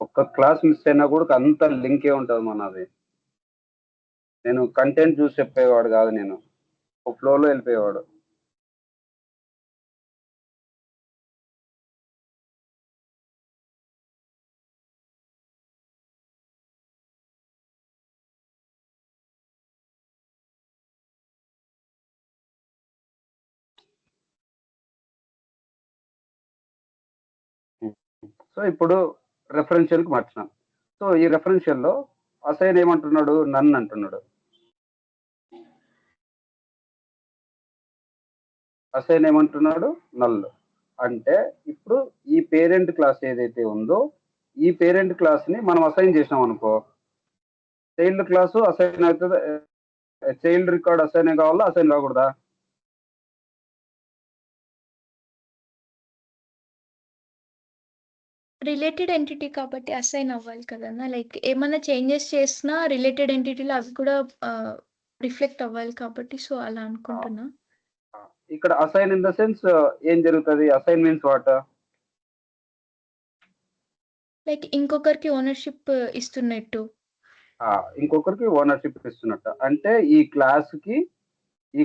ఒక్క class miss అయినా కూడా అంత లింకే ఉంటుంది మనది. నేను కంటెంట్ చూసి చెప్పేవాడు కాదు, నేను ఫ్లోలో వెళ్ళిపోయేవాడు. సో ఇప్పుడు రెఫరెన్షియల్కి మార్చినాం. సో ఈ రెఫరెన్షియల్లో అసైన్ ఏమంటున్నాడు, నన్ అంటున్నాడు. అసైన్ ఏమంటున్నాడు, నల్. అంటే ఇప్పుడు ఈ పేరెంట్ క్లాస్ ఏదైతే ఉందో ఈ పేరెంట్ క్లాస్ని మనం అసైన్ చేసినాం అనుకో, చైల్డ్ క్లాసు అసైన్ అవుతుంది. చైల్డ్ రికార్డ్ అసైన్ కావాలా, అసైన్ కాకూడదా? రిలేటెడ్ ఎంటిటీ కాబట్టి అసైన్ అవ్వాలి కదన్నా. లైక్ ఏమన్నా చేంజెస్ చేసినా రిలేటెడ్ ఎంటిటీలో అవి కూడా రిఫ్లెక్ట్ అవ్వాలి కాబట్టి, సో అలా అనుకుంటున్నా. ఇక్కడ అసైన్ ఇన్ ద సెన్స్ ఏం జరుగుతుంది? Assign means what? లైక్ ఇంకొకరికి ఓనర్షిప్ ఇస్తున్నట్టు. ఇంకొకరికి ఓనర్షిప్ ఇస్తున్నట్టు. అంటే ఈ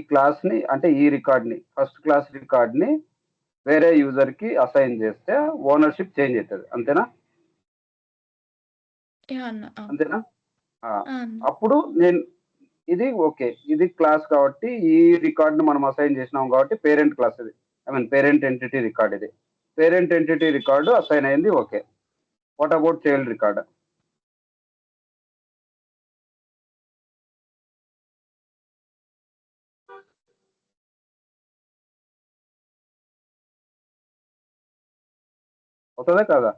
క్లాస్ని అంటే ఈ రికార్డ్ని, ఫస్ట్ క్లాస్ రికార్డ్ని వేరే యూజర్కి అసైన్ చేస్తే ఓనర్షిప్ చేంజ్ అవుతుంది. అంతేనా? అంతేనా? అప్పుడు నేను ఇది ఓకే, ఇది క్లాస్ కాబట్టి ఈ రికార్డ్ని మనం అసైన్ చేసినాం కాబట్టి పేరెంట్ క్లాస్ ఇది, I mean parent entity record ఇది. పేరెంట్ ఎంటిటీ రికార్డు అసైన్ అయింది, okay. What about child record? అవుతుందా కదా?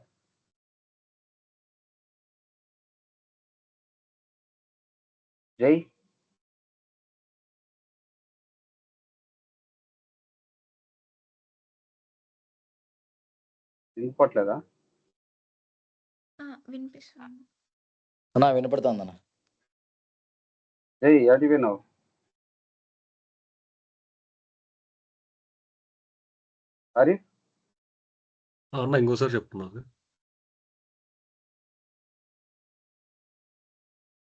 జై వినపట్లేదా? వినిపిస్తుంది అన్నా, వినపడుతుంది అన్న. జై అది వినవు. హరి అన్న ఇంకోసారి చెప్తున్నది.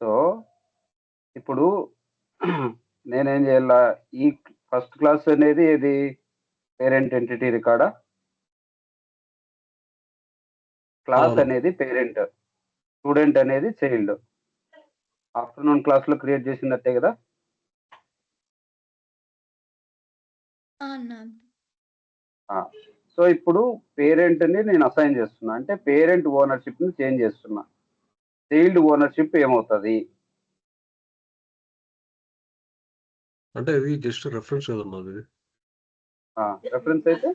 సో ఇప్పుడు నేనేం చేయాల? ఈ ఫస్ట్ క్లాస్ అనేది ఏది? పేరెంట్ ఎంటిటీ రికార్డా? క్లాస్ అనేది పేరెంట్, స్టూడెంట్ అనేది చైల్డ్. ఆఫ్టర్నూన్ క్లాస్లో క్రియేట్ చేసినట్టే కదా? సో ఇప్పుడు పేరెంట్ని నేను అసైన్ చేస్తున్నా అంటే పేరెంట్ ఓనర్షిప్ని చేంజ్ చేస్తున్నా. చైల్డ్ ఓనర్షిప్ ఏమవుతుంది? అంటే ఇది జస్ట్ రెఫరెన్స్ కదన్నది. రెఫరెన్స్ అయితే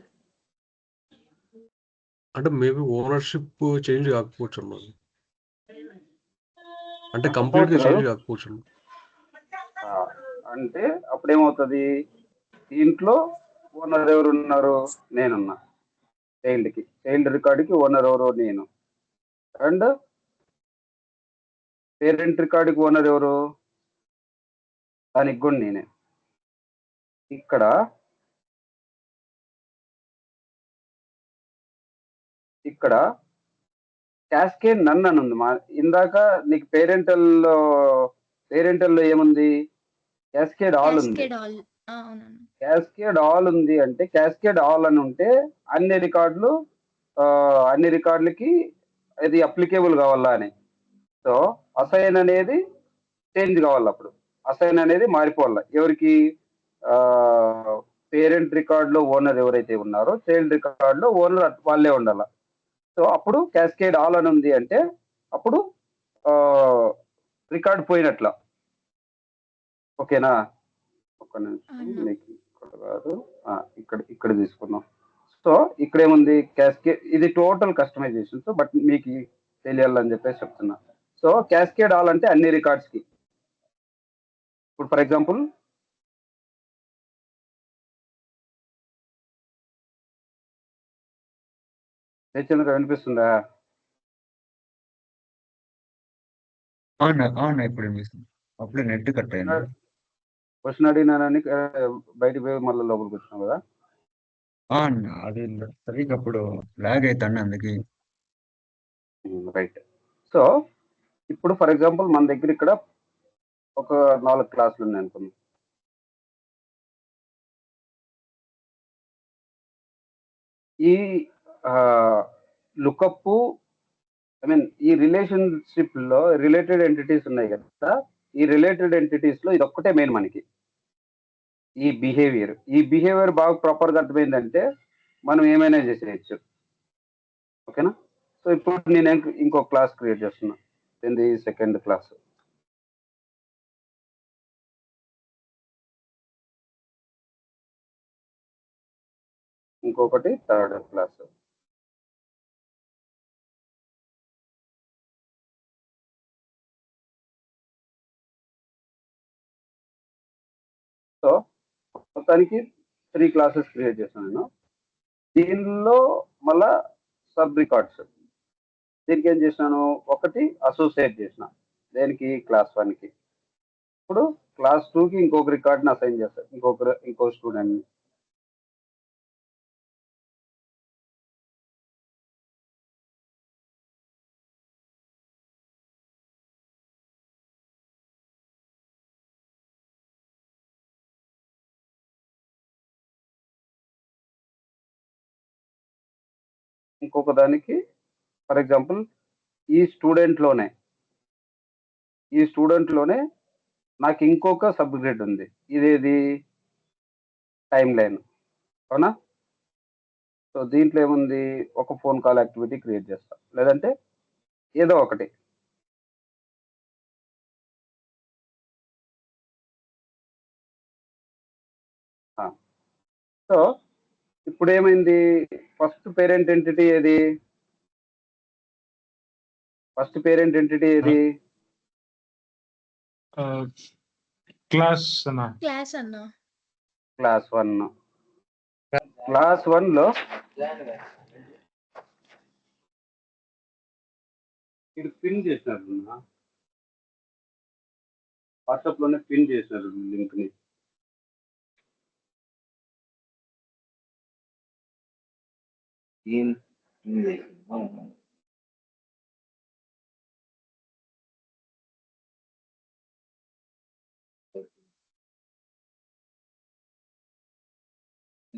అంటే మేబీ ఓనర్షిప్ చేంజ్ కాకపోవచ్చు అన్నది. అంటే కంప్లీట్ గా చేంజ్ కాకపోవచ్చు. అంటే అప్పుడేమవుతుంది? దీంట్లో ఓనర్ ఎవరు ఉన్నారు? నేనున్నా. చైల్డ్ రికార్డుకి ఓనర్ ఎవరు? నేను. అండ్ పేరెంట్ రికార్డుకి ఓనర్ ఎవరు? దానికి కూడా నేనే. ఇక్కడ క్యాస్కేడ్ నన్ అని ఉంది. ఇందాక నీకు పేరెంటల్లో ఏముంది? క్యాస్కేడ్ ఆల్ ఉంది. క్యాస్కేడ్ ఆల్ ఉంది అంటే క్యాస్కేడ్ ఆల్ అని ఉంటే అన్ని రికార్డులకి ఇది అప్లికేబుల్ కావాలా అని. సో అసైన్ అనేది చేంజ్ కావాలి. అప్పుడు అసైన్ అనేది మారిపోవాలి. ఎవరికి? పేరెంట్ రికార్డులో ఓనర్ ఎవరైతే ఉన్నారో చైల్డ్ రికార్డులో ఓనర్ వాళ్ళే ఉండాలి. సో అప్పుడు క్యాస్కేడ్ ఆల్ అని ఉంది అంటే అప్పుడు రికార్డ్ పోయినట్ల. ఓకేనా? ఒక్క నిమిషం, మీకు ఇక్కడ కాదు, ఇక్కడ తీసుకుందాం. సో ఇక్కడ ఏముంది? క్యాస్కేడ్, ఇది టోటల్ కస్టమైజేషన్. సో బట్ మీకు తెలియాలని చెప్పేసి చెప్తున్నా. సో క్యాస్కేడ్ ఆల్ అంటే అన్ని రికార్డ్స్కి. ఇప్పుడు ఫర్ ఎగ్జాంపుల్ చంద్ర వినిపిస్తుందా? ఇప్పుడు వినిపిస్తుంది. అప్పుడే నెట్ కట్ అయింది. క్వశ్చన్ అడిగినానని బయటకు పోయి మళ్ళీ లోపలికి వచ్చినావు కదా? అది సరిగ్గా అప్పుడు లాగ్ అవుతాను అందుకే. రైట్. సో ఇప్పుడు ఫర్ ఎగ్జాంపుల్ మన దగ్గర ఇక్కడ ఒక 4 క్లాసులు ఉన్నాయి అనుకుందాం. ఈ లుకప్ ఐ మీన్ ఈ రిలేషన్షిప్ లో రిలేటెడ్ ఎంటిటీస్ ఉన్నాయి కదా, ఈ రిలేటెడ్ ఎంటిటీస్ లో ఇది ఒక్కటే మెయిన్ మనకి ఈ బిహేవియర్ బాగా ప్రాపర్ గా అర్థమైందంటే మనం ఏమైనా చేసేయచ్చు. ఓకేనా? సో ఇప్పుడు నేను ఇంకో క్లాస్ క్రియేట్ చేస్తున్నా, ఏంది సెకండ్ క్లాస్. ఇంకొకటి థర్డ్ క్లాస్. సో మొత్తానికి 3 క్లాసెస్ క్రియేట్ చేశాను నేను. దీనిలో మళ్ళా సబ్ రికార్డ్స్, దీనికి ఏం చేసినాను, ఒకటి అసోసియేట్ చేసిన దేనికి, క్లాస్ 1కి. ఇప్పుడు క్లాస్ 2కి ఇంకొక రికార్డ్ని అసైన్ చేస్తాను, ఇంకో స్టూడెంట్ని. ఇంకొక దానికి ఫర్ ఎగ్జాంపుల్ ఈ స్టూడెంట్లోనే నాకు ఇంకొక సబ్ గ్రేడ్ ఉంది, ఇదేది టైం లైన్. అవునా? సో దీంట్లో ఏముంది, ఒక ఫోన్ కాల్ యాక్టివిటీ క్రియేట్ చేస్తా, లేదంటే ఏదో ఒకటి. సో ఇప్పుడు ఏమైంది, ఫస్ట్ పేరెంట్ ఎంటిటీ ఏది, క్లాస్ అన్న. క్లాస్ అన్నా. క్లాస్ 1. క్లాస్ 1లో ఇది పిన్ చేసినారు, వాట్సాప్ లోనే పిన్ చేసినారు లింక్ ని.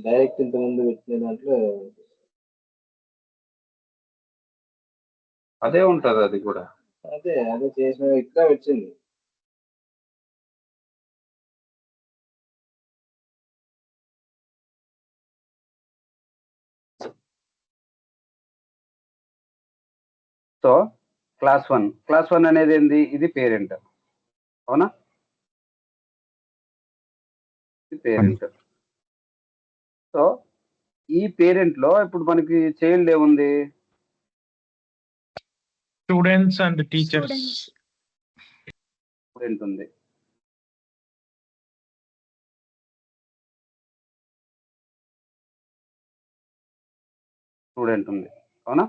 డైరెక్ట్ ఇంత ముందు పెట్టిన దాంట్లో అదే ఉంటది, అది కూడా అదే చేసిన ఇక్కడ వచ్చింది. సో క్లాస్ 1 అనేది ఏంది, ఇది పేరెంట్. అవునా? ఇది పేరెంట్. సో ఈ పేరెంట్ లో ఇప్పుడు మనకి చైల్డ్ ఏముంది, students and teachers. Students. Student ఉంది. అవునా?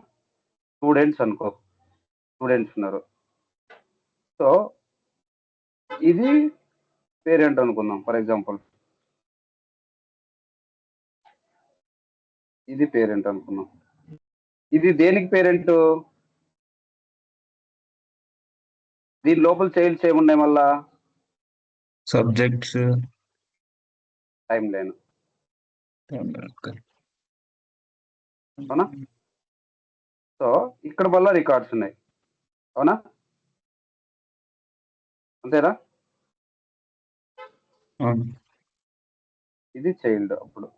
స్టూడెంట్స్ అనుకో, స్టూడెంట్స్ ఉన్నారు. సో ఇది పేరెంట్ అనుకుందాం ఫర్ ఎగ్జాంపుల్, ఇది పేరెంట్ అనుకుందాం. ఇది దేనికి పేరెంట్, దీని లోపల చైల్డ్స్ ఏమున్నాయి, మళ్ళా సబ్జెక్ట్స్, టైం లైన్. అవునా? సో ఇక్కడ మళ్ళా రికార్డ్స్ ఉన్నాయి. అవునా? అంతేనా? ఇది చైల్డ్ అప్పుడు.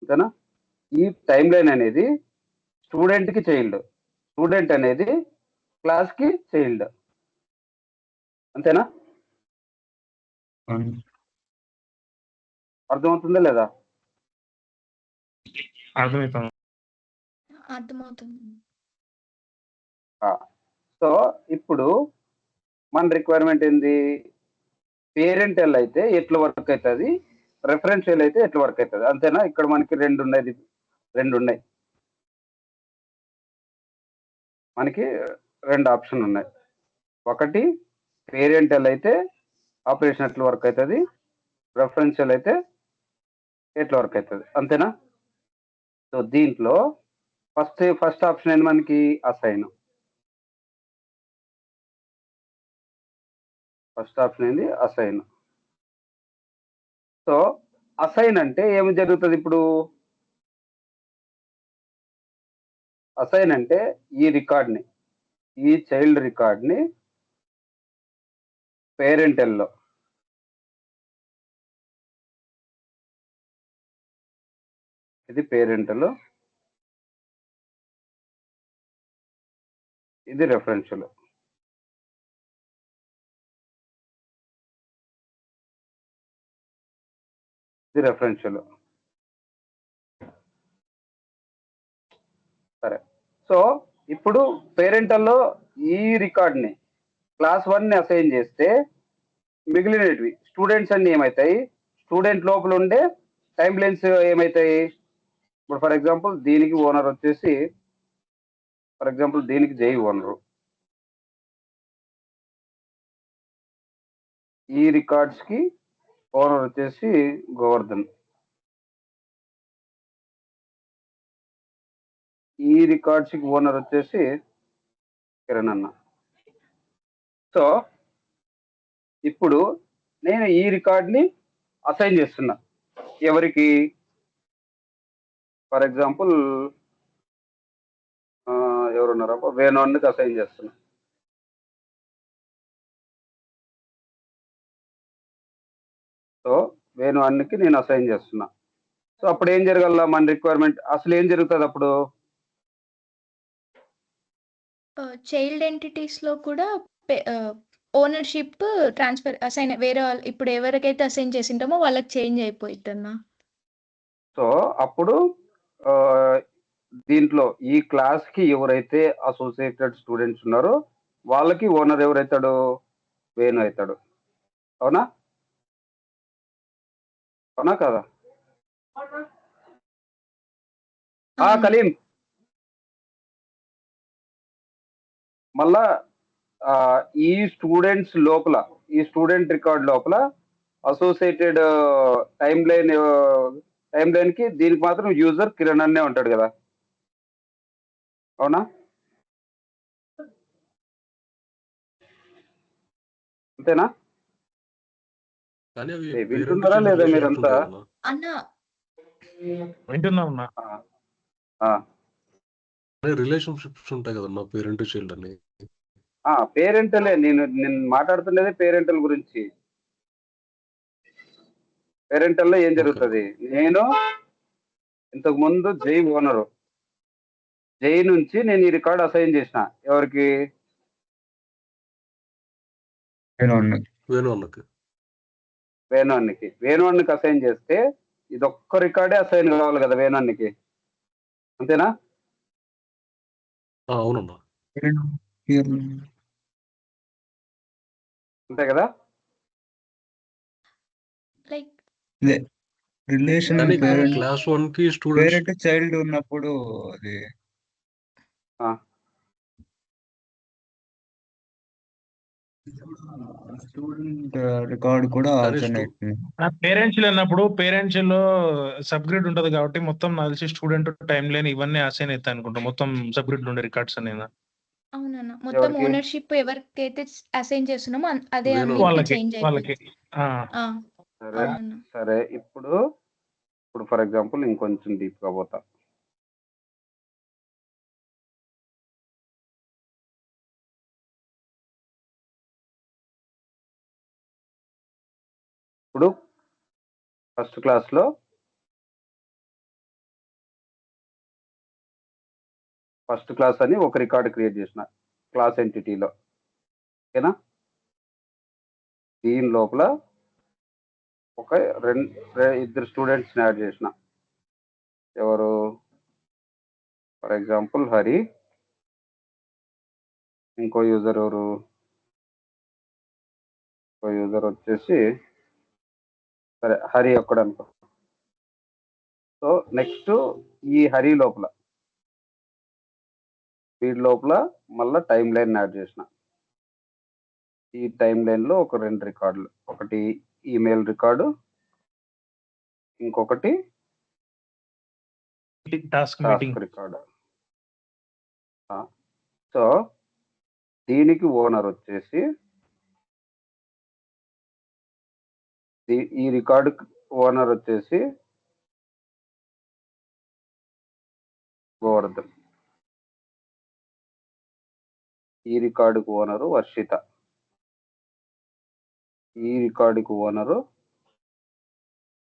అంతేనా? ఈ టైం లైన్ అనేది స్టూడెంట్ కి చైల్డ్, స్టూడెంట్ అనేది క్లాస్ కి చైల్డ్. అంతేనా? అర్థమవుతుందా లేదా? అర్థమవుతుంది. సో ఇప్పుడు మన రిక్వైర్మెంట్ ఏంది, పేరెంటల్ అయితే ఎట్లా వర్క్ అవుతుంది, రెఫరెన్షియల్ అయితే ఎట్లా వర్క్ అవుతుంది. అంతేనా? ఇక్కడ మనకి రెండు ఉన్నాయి, మనకి 2 ఆప్షన్ ఉన్నాయి. ఒకటి పేరెంటల్ అయితే ఆపరేషన్ ఎట్లా వర్క్ అవుతుంది, రెఫరెన్షియల్ అయితే ఎట్లా వర్క్ అవుతుంది. అంతేనా? సో దీంట్లో ఫస్ట్ ఆప్షన్ ఏంది మనకి అసైన్. ఫస్ట్ ఆప్షన్ ఏంది అసైన్. సో అసైన్ అంటే ఏమి జరుగుతుంది ఇప్పుడు? అసైన్ అంటే ఈ రికార్డ్ని, ఈ చైల్డ్ రికార్డ్ని పేరెంటల్లో ఇది పేరెంటల్, ఇది రెఫరెన్షియల్. ఇది రెఫరెన్షియల్. సరే, సో ఇప్పుడు పేరెంటల్లో ఈ రికార్డ్ని క్లాస్ 1ని అసైన్ చేస్తే మిగిలినవి స్టూడెంట్స్ అన్ని ఏమవుతాయి? స్టూడెంట్ లోపల ఉండే టైం లైన్స్ ఏమవుతాయి? ఇప్పుడు ఫర్ ఎగ్జాంపుల్ దీనికి ఓనర్ వచ్చేసి, ఫర్ ఎగ్జాంపుల్ దీనికి జై ఓనరు, ఈ రికార్డ్స్కి ఓనర్ వచ్చేసి గోవర్ధన్, ఈ రికార్డ్స్కి ఓనర్ వచ్చేసి కిరణ్ అన్న. సో ఇప్పుడు నేను ఈ రికార్డ్ని అసైన్ చేస్తున్నా ఎవరికి? ఫర్ ఎగ్జాంపుల్ ఎవరున్నారా, వేణుకి అసైన్ చేస్తున్నా. సో వేణుకి నేను అసైన్ చేస్తున్నా. సో అప్పుడు ఏం జరగాల? మన రిక్వైర్మెంట్ అసలు ఏం జరుగుతుంది అప్పుడు? చైల్డ్ ఎంటిటీస్లో కూడా ఓనర్షిప్ ట్రాన్స్ఫర్ అసైన్ వేరే వాళ్ళు ఇప్పుడు ఎవరికైతే అసైన్ చేసింటామో వాళ్ళకి చేంజ్ అయిపోయిద్దన్నా. సో అప్పుడు దీంట్లో ఈ క్లాస్కి ఎవరైతే అసోసియేటెడ్ స్టూడెంట్స్ ఉన్నారో వాళ్ళకి ఓనర్ ఎవరైతాడు? వేణు అవుతాడు. అవునా? అవునా కదా? కలీం మళ్ళా ఈ స్టూడెంట్స్ లోపల, ఈ స్టూడెంట్ రికార్డ్ లోపల అసోసియేటెడ్ టైం లైన్కి దీనికి మాత్రం యూజర్ కిరణ్ అనే ఉంటాడు కదా? అవునా? అంతేనా? కానీ అవి వింటున్నారా లేదా మీరంతా? అన్న వింటున్నా. రిలేషన్షిప్స్ ఉంటాయి కదన్నా పేరెంట్ చైల్డ్ అని. పేరెంటలే, నేను మాట్లాడుతున్నదే పేరెంటల్ గురించి. పేరెంటల్లో ఏం జరుగుతుంది? నేను ఇంతకు ముందు జై ఓనరు, జై నుంచి నేను ఈ రికార్డ్ అసైన్ చేసిన ఎవరికి? వేణుకి అసైన్ చేస్తే ఇది ఒక్క రికార్డే అసైన్ కావాలి కదా వేణుకి, అంతేనా? అవునన్నా. అంతే కదా? లైక్ రిలేషన్ క్లాస్ 1 కి స్టూడెంట్స్ పేరెంట్ చైల్డ్ ఉన్నప్పుడు అది స్టూడెంట్ రికార్డ్ కూడా పేరెంట్స్ అన్నప్పుడు పేరెంట్స్ లో సబ్ గ్రిడ్ ఉంటది కాబట్టి మొత్తం నాకు తెలిసి స్టూడెంట్ టైం లైన్ ఇవన్నీ అసైన్ అవుతాయి అనుకుంటా. మొత్తం సబ్ గ్రిడ్ ఉండే రికార్డ్స్ అనేది. అవునన్నా, మొత్తం ఓనర్షిప్ ఎవరికైతే అసైన్ చేస్తున్నామో అదే చేంజ్ వాళ్ళకి. సరే, ఇప్పుడు ఫర్ ఎగ్జాంపుల్ ఇంకొంచెం డీప్ గా పోతా. ఇప్పుడు ఫస్ట్ క్లాస్లో ఫస్ట్ క్లాస్ అని ఒక రికార్డ్ క్రియేట్ చేసిన క్లాస్ ఎంటిటీలో, ఓకేనా? దీని లోపల ఒక ఇద్దరు స్టూడెంట్స్ని యాడ్ చేసిన. ఎవరు? ఫర్ ఎగ్జాంపుల్ హరి, ఇంకో యూజర్ ఎవరు? ఇంకో యూజర్ వచ్చేసి సరే హరి ఒక్కడు అనుకో. సో నెక్స్ట్ ఈ హరి లోపల, వీడి లోపల మళ్ళీ టైం లైన్ యాడ్ చేసిన. ఈ టైం లైన్లో ఒక 2 రికార్డులు, ఒకటి ఈమెయిల్ రికార్డు, ఇంకొకటి టాస్క్ రికార్డు. సో దీనికి ఓనర్ వచ్చేసి ఈ రికార్డు ఓనర్ వచ్చేసి గోవర్ధన్, ఈ రికార్డుకు ఓనరు వర్షిత, ఈ రికార్డుకు ఓనరు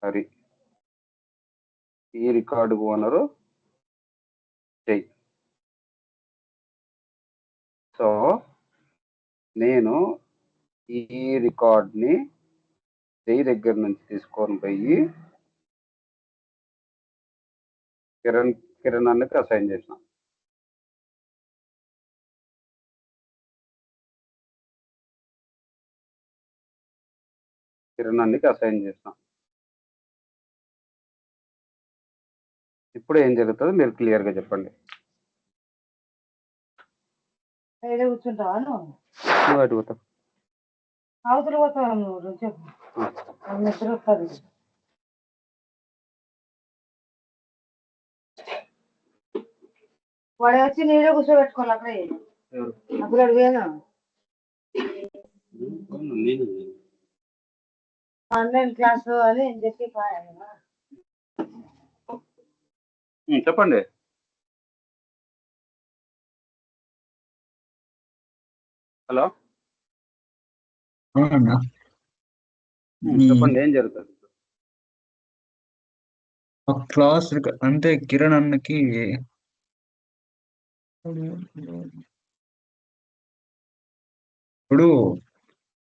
హరి, ఈ రికార్డుకు ఓనరు జై. సో నేను ఈ రికార్డ్ని జై దగ్గర నుంచి తీసుకొని పోయి కిరణ్ అన్నకి అసైన్ చేసిన. ఇప్పుడు ఏం జరుగుతుందో మీరు క్లియర్గా చెప్పండి. కూర్చుంటావా నువ్వు నువ్వు అటు పోతావు. అవతల పోతావా నువ్వు చెప్పు నిద్ర వస్తుంది. వాడు వచ్చి నీళ్ళే కూర్చోబెట్టుకోవాలి అక్కడ అప్పుడు అడిగాను ఆన్లైన్ క్లాస్ అని చెప్పి చెప్పండి. హలో అన్నా చెప్పండి, ఏం జరుగుతుంది? క్లాస్ అంటే కిరణ్ అన్నకి ఇప్పుడు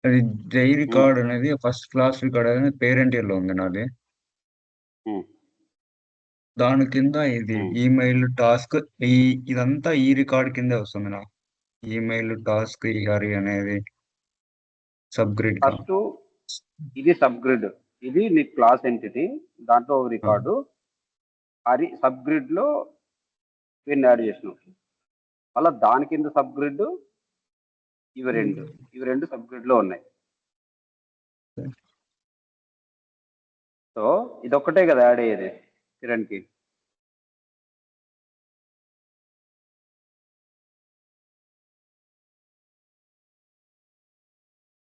అది జై రికార్డ్ అనేది ఫస్ట్ క్లాస్ రికార్డ్ అనేది పేరెంట్ ఇయర్ లో ఉంది నాది. దాని కింద ఇది ఈమెయిల్ టాస్క్ ఇదంతా ఈ రికార్డ్ కిందే వస్తుంది నా ఈమెయిల్ టాస్క్ ఈ హరి అనేది సబ్ గ్రిడ్ గా. ఫస్ట్ ఇది సబ్ గ్రిడ్, ఇది నీ క్లాస్ ఎంటిటీ, దాంట్లో ఒక రికార్డు అది సబ్ గ్రిడ్ లో వీడిని యాడ్ చేసినావు. మళ్ళీ దాని కింద సబ్ గ్రిడ్ ఇవి రెండు సబ్ గ్రిడ్ లో ఉన్నాయి. సో ఇదొక్కటే కదా యాడ్ అయ్యేది కిరణ్ కి.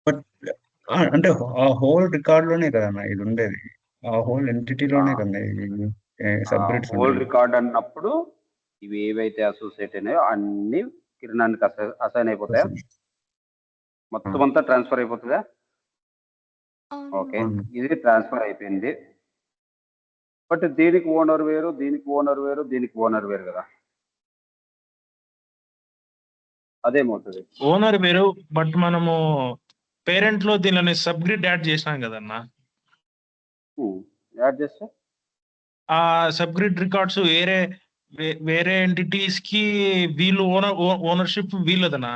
బట్ అంటే ఆ హోల్ రికార్డ్ లోనే కదన్నా ఇది ఉండేది, ఆ హోల్ ఎంటిటీలోనే కదా ఇది సబ్గ్రిడ్స్ హోల్ ఉండేది. రికార్డ్ అన్నప్పుడు ఇవి ఏవైతే అసోసియేట్ అయినాయో అన్ని కిరణానికి అసైన్ అయిపోతాయా? మొత్తం అంతా ట్రాన్స్ఫర్ అయిపోతుందా? ఓకే, ఇది ట్రాన్స్ఫర్ అయిపోయింది. బట్ దీనికి ఓనర్ వేరు, దీనికి ఓనర్ వేరు, దీనికి ఓనర్ వేరు కదా, అదేమవుతుంది? ఓనర్ వేరు, బట్ మనము పేరెంట్ లో దీనిని సబ్ గ్రిడ్ యాడ్ చేసినాం కదన్నా. యాడ్ చేస్తే ఆ సబ్ గ్రిడ్ రికార్డ్స్ వేరే ఎంటిటీస్ కి వీళ్ళు ఓనర్షిప్ వీళ్ళదనా?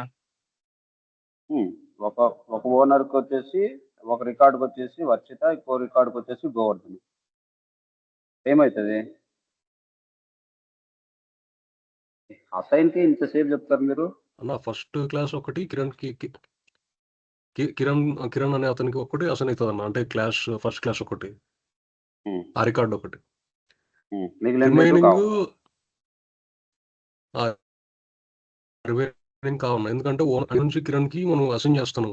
ఒక ఓనర్కి వచ్చేసి ఒక రికార్డుకి వచ్చేసి వర్షిత, ఇంకో రికార్డుకి వచ్చేసి గోవర్ధన్. ఏమవుతుంది? అసైన్కి ఇంతసేపు చెప్తారు మీరు అన్న. ఫస్ట్ క్లాస్ ఒకటి కిరణ్ అనే అతనికి ఒకటి అసైన్ అవుతుంది అన్న. అంటే ఫస్ట్ క్లాస్ ఒకటి, ఆ రికార్డ్ ఒకటి. రిమైనింగ్ కావన్నా, ఎందుకంటే నుంచి కిరణ్ కి మనం అసైన్ చేస్తాను.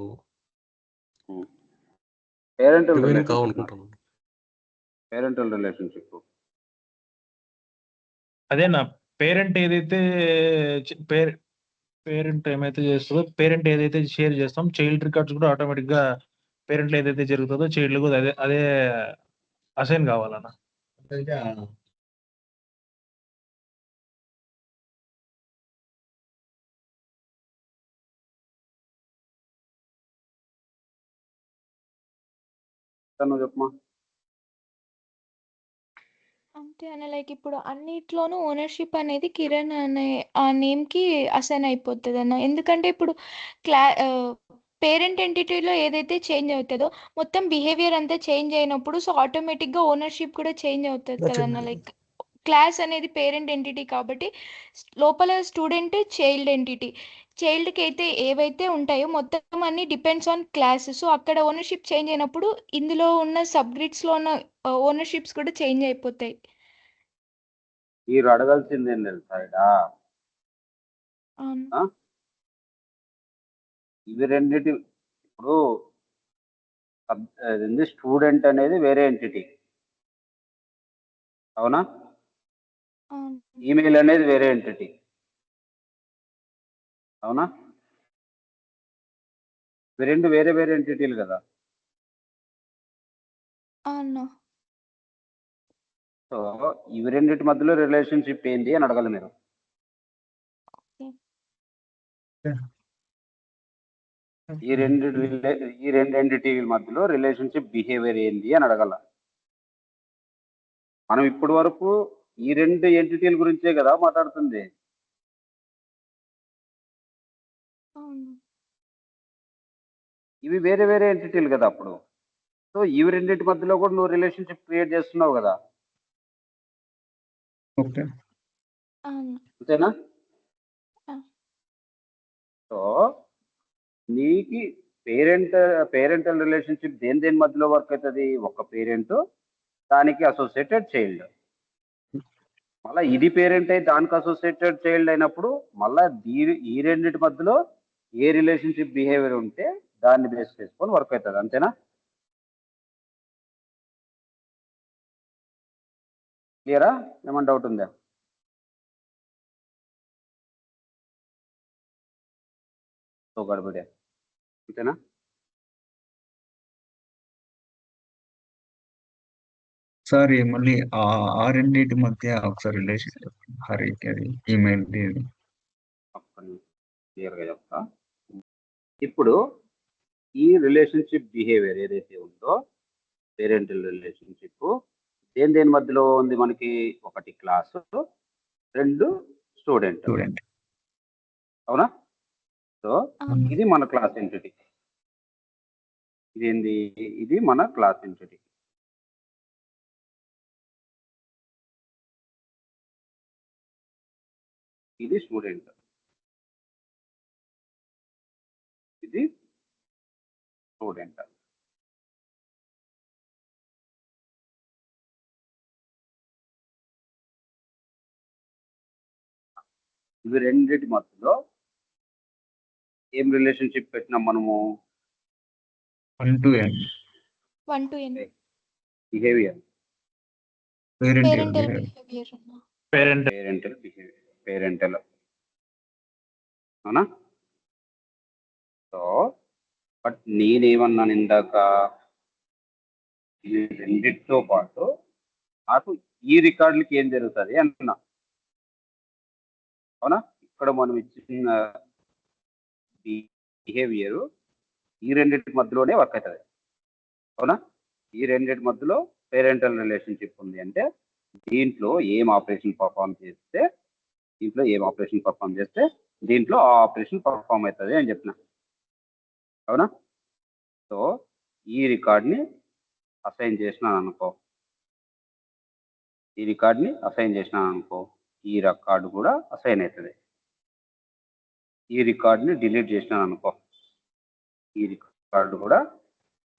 రిమైనింగ్ కావాలనుకుంటాను. పేరెంటల్ రిలేషన్షిప్ అదేనా పేరెంట్ ఏదైతే పేరెంట్ ఏమైతే చేస్తుందో, పేరెంట్ ఏదైతే షేర్ చేస్తాం, చైల్డ్ రికార్డ్స్ కూడా ఆటోమేటిక్ గా పేరెంట్ ఏదైతే జరుగుతుందో చైల్డ్ కూడా అదే అసైన్ కావాలన్నా. చెప్పమా. అంతే అన్న, లైక్ ఇప్పుడు అన్నిట్లోనూ ఓనర్షిప్ అనేది కిరణ్ అనే ఆ నేమ్ కి అసైన్ అయిపోతుంది అన్న. ఎందుకంటే ఇప్పుడు పేరెంట్ ఎంటిటీలో ఏదైతే చేంజ్ అవుతుందో మొత్తం బిహేవియర్ అంతా చేంజ్ అయినప్పుడు సో ఆటోమేటిక్గా ఓనర్షిప్ కూడా చేంజ్ అవుతుంది కదన్న. లైక్ క్లాస్ అనేది పేరెంట్ ఎంటిటీ కాబట్టి లోపల స్టూడెంట్ చైల్డ్ ఎంటిటీ, చైల్డ్కి అయితే ఏవైతే ఉంటాయో మొత్తం అన్ని డిపెండ్స్ ఆన్ క్లాస్. సో అక్కడ ఓనర్షిప్ చేంజ్ అయినప్పుడు ఇందులో ఉన్న సబ్గ్రిడ్స్లో ఉన్న ఓనర్షిప్స్ కూడా చేంజ్ అయిపోతాయి. మీరు అడగాల్సింది ఏం తెలుసా? అవును. ఆ? ఇవి రెండిటి ఇప్పుడు స్టూడెంట్ అనేది వేరే ఎంటిటీ, అవునా? అవును. ఈమెయిల్ అనేది వేరే ఎంటిటీ, అవునా? ఇవి రెండు వేరే వేరే ఎంటిటీలు కదా. అవును. సో ఇవి రెండిటి మధ్యలో రిలేషన్షిప్ ఏంటి అని అడగాలి మీరు. ఈ రెండు ఎంటిటీల మధ్యలో రిలేషన్షిప్ బిహేవియర్ ఏంటి అని అడగాల. మనం ఇప్పటి వరకు ఈ రెండు ఎంటిటీల గురించే కదా మాట్లాడుతుంది. అవును. ఇవి వేరే వేరే ఎంటిటీలు కదా అప్పుడు. సో ఇవి రెండింటి మధ్యలో కూడా నువ్వు రిలేషన్షిప్ క్రియేట్ చేస్తున్నావు కదా, ఓకే. అవును. అంతేనా? ఆ. సో నీకి పేరెంటల్ రిలేషన్షిప్ దేని మధ్యలో వర్క్ అవుతుంది? ఒక పేరెంట్, దానికి అసోసియేటెడ్ చైల్డ్. మళ్ళీ ఇది పేరెంట్ అయి దానికి అసోసియేటెడ్ చైల్డ్ అయినప్పుడు మళ్ళీ ఈ రెండింటి మధ్యలో ఏ రిలేషన్షిప్ బిహేవియర్ ఉంటే దాన్ని బేస్ చేసుకొని వర్క్ అవుతుంది, అంతేనా? క్లియరా? ఏమైనా డౌట్ ఉందా? సో గడబడే, అంతేనా? సార్ మళ్ళీ ఆ రెండింటి మధ్య ఒకసారి రిలేషన్ హరికి అది ఈమెయిల్ క్లియర్గా చెప్తా. ఇప్పుడు ఈ రిలేషన్షిప్ బిహేవియర్ ఏదైతే ఉందో పేరెంటల్ రిలేషన్షిప్ దేని మధ్యలో ఉంది మనకి? ఒకటి క్లాసు, రెండు స్టూడెంట్, అవునా? సో అవును. ఇది మన క్లాస్ ఎంటిటీ, ఇదేంది? ఇది మన క్లాస్ ఎంటిటీ. ఇది స్టూడెంట్, ఇది స్టూడెంట్. ఇవి రెండింటి మధ్యలో ఏం రిలేషన్షిప్ పెట్టినాం మనము? 1 to n 1 to n. Behaviour, parental parental behaviour. Parental, అవునా? సో బట్ నేనేమన్నాను ఇందాక, ఈ రెండిటితో పాటు నాకు ఈ రికార్డులకి ఏం జరుగుతుంది అంటున్నా, అవునా? ఇక్కడ మనం ఇచ్చిన బిహేవియర్ ఈ రెండింటి మధ్యలోనే వర్క్ అవుతుంది, అవునా? ఈ రెండింటి మధ్యలో పేరెంటల్ రిలేషన్షిప్ ఉంది అంటే దీంట్లో ఏం ఆపరేషన్ పర్ఫామ్ చేస్తే దీంట్లో ఆ ఆపరేషన్ పర్ఫామ్ అవుతుంది అని చెప్పిన, అవునా? సో ఈ రికార్డ్ని అసైన్ చేసినాను అనుకో, ఈ రికార్డు కూడా అసైన్ అవుతుంది. ఈ రికార్డ్ని డిలీట్ చేసినాను అనుకో, ఈ రికార్డు కూడా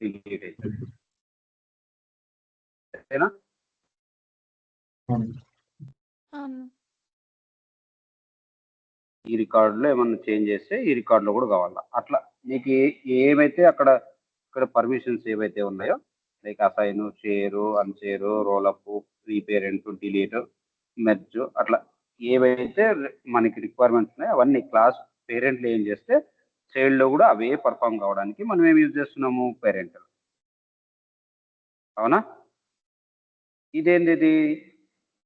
డిలీట్ అవుతుంది, అంతేనా? అవును. ఈ రికార్డులో ఏమన్నా చేంజ్ చేస్తే ఈ రికార్డులో కూడా కావాలా. అట్లా నీకు ఏమైతే ఇక్కడ పర్మిషన్స్ ఏవైతే ఉన్నాయో like assign, share, unshare, rollup, reparent, delete, merge, అట్లా ఏవైతే మనకి రిక్వైర్మెంట్స్ ఉన్నాయో అవన్నీ క్లాస్ పేరెంట్లు ఏం చేస్తే చైల్డ్లో కూడా అవే పర్ఫామ్ కావడానికి మనం ఏం యూజ్ చేస్తున్నాము? పేరెంట్, అవునా? ఇదేంది? ఇది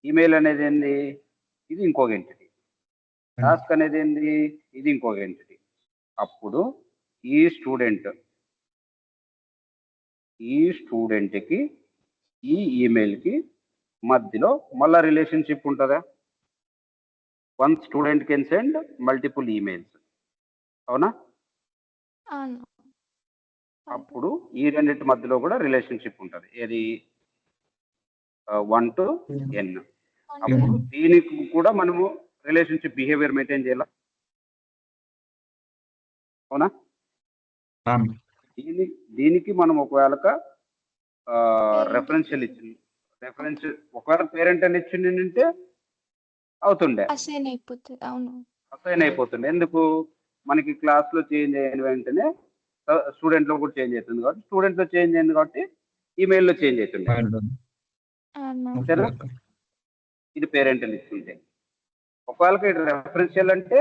ఈమెయిల్ అనేది ఏంది? ఇది ఇంకొక ఎంటిటీ. టాస్క్ అనేది ఏంది? ఇది ఇంకొక ఎంటిటీ. అప్పుడు ఈ స్టూడెంట్కి ఈ ఈమెయిల్కి మధ్యలో మళ్ళా రిలేషన్షిప్ ఉంటుందా? One student can send multiple emails, అవునా? అవును. అప్పుడు ఈ రెండింటి మధ్యలో కూడా రిలేషన్షిప్ ఉంటుంది, ఏది? 1 to n. అప్పుడు దీనికి కూడా మనము రిలేషన్షిప్ బిహేవియర్ మెయింటైన్ చేయాలి, అవునా? దీనికి మనం ఒకవేళ రెఫరెన్షియల్ ఒకవేళ పేరెంట్ అని ఇచ్చింది అవుతుండే, అసైన్ అయిపోతుంది. అవును. అసైన్ అయిపోతుంది. ఎందుకు? మనకి క్లాస్లో చేంజ్ అయిన వెంటనే స్టూడెంట్లో కూడా చేంజ్ అవుతుంది కాబట్టి, స్టూడెంట్లో చేంజ్ అయింది కాబట్టి ఈమెయిల్లో చేంజ్ అవుతుంది. అవునా? అంతేనా? ఇది పేరెంటల్ ఇస్తుంటే. ఒకవేళ ఇది రెఫరెన్షియల్ అంటే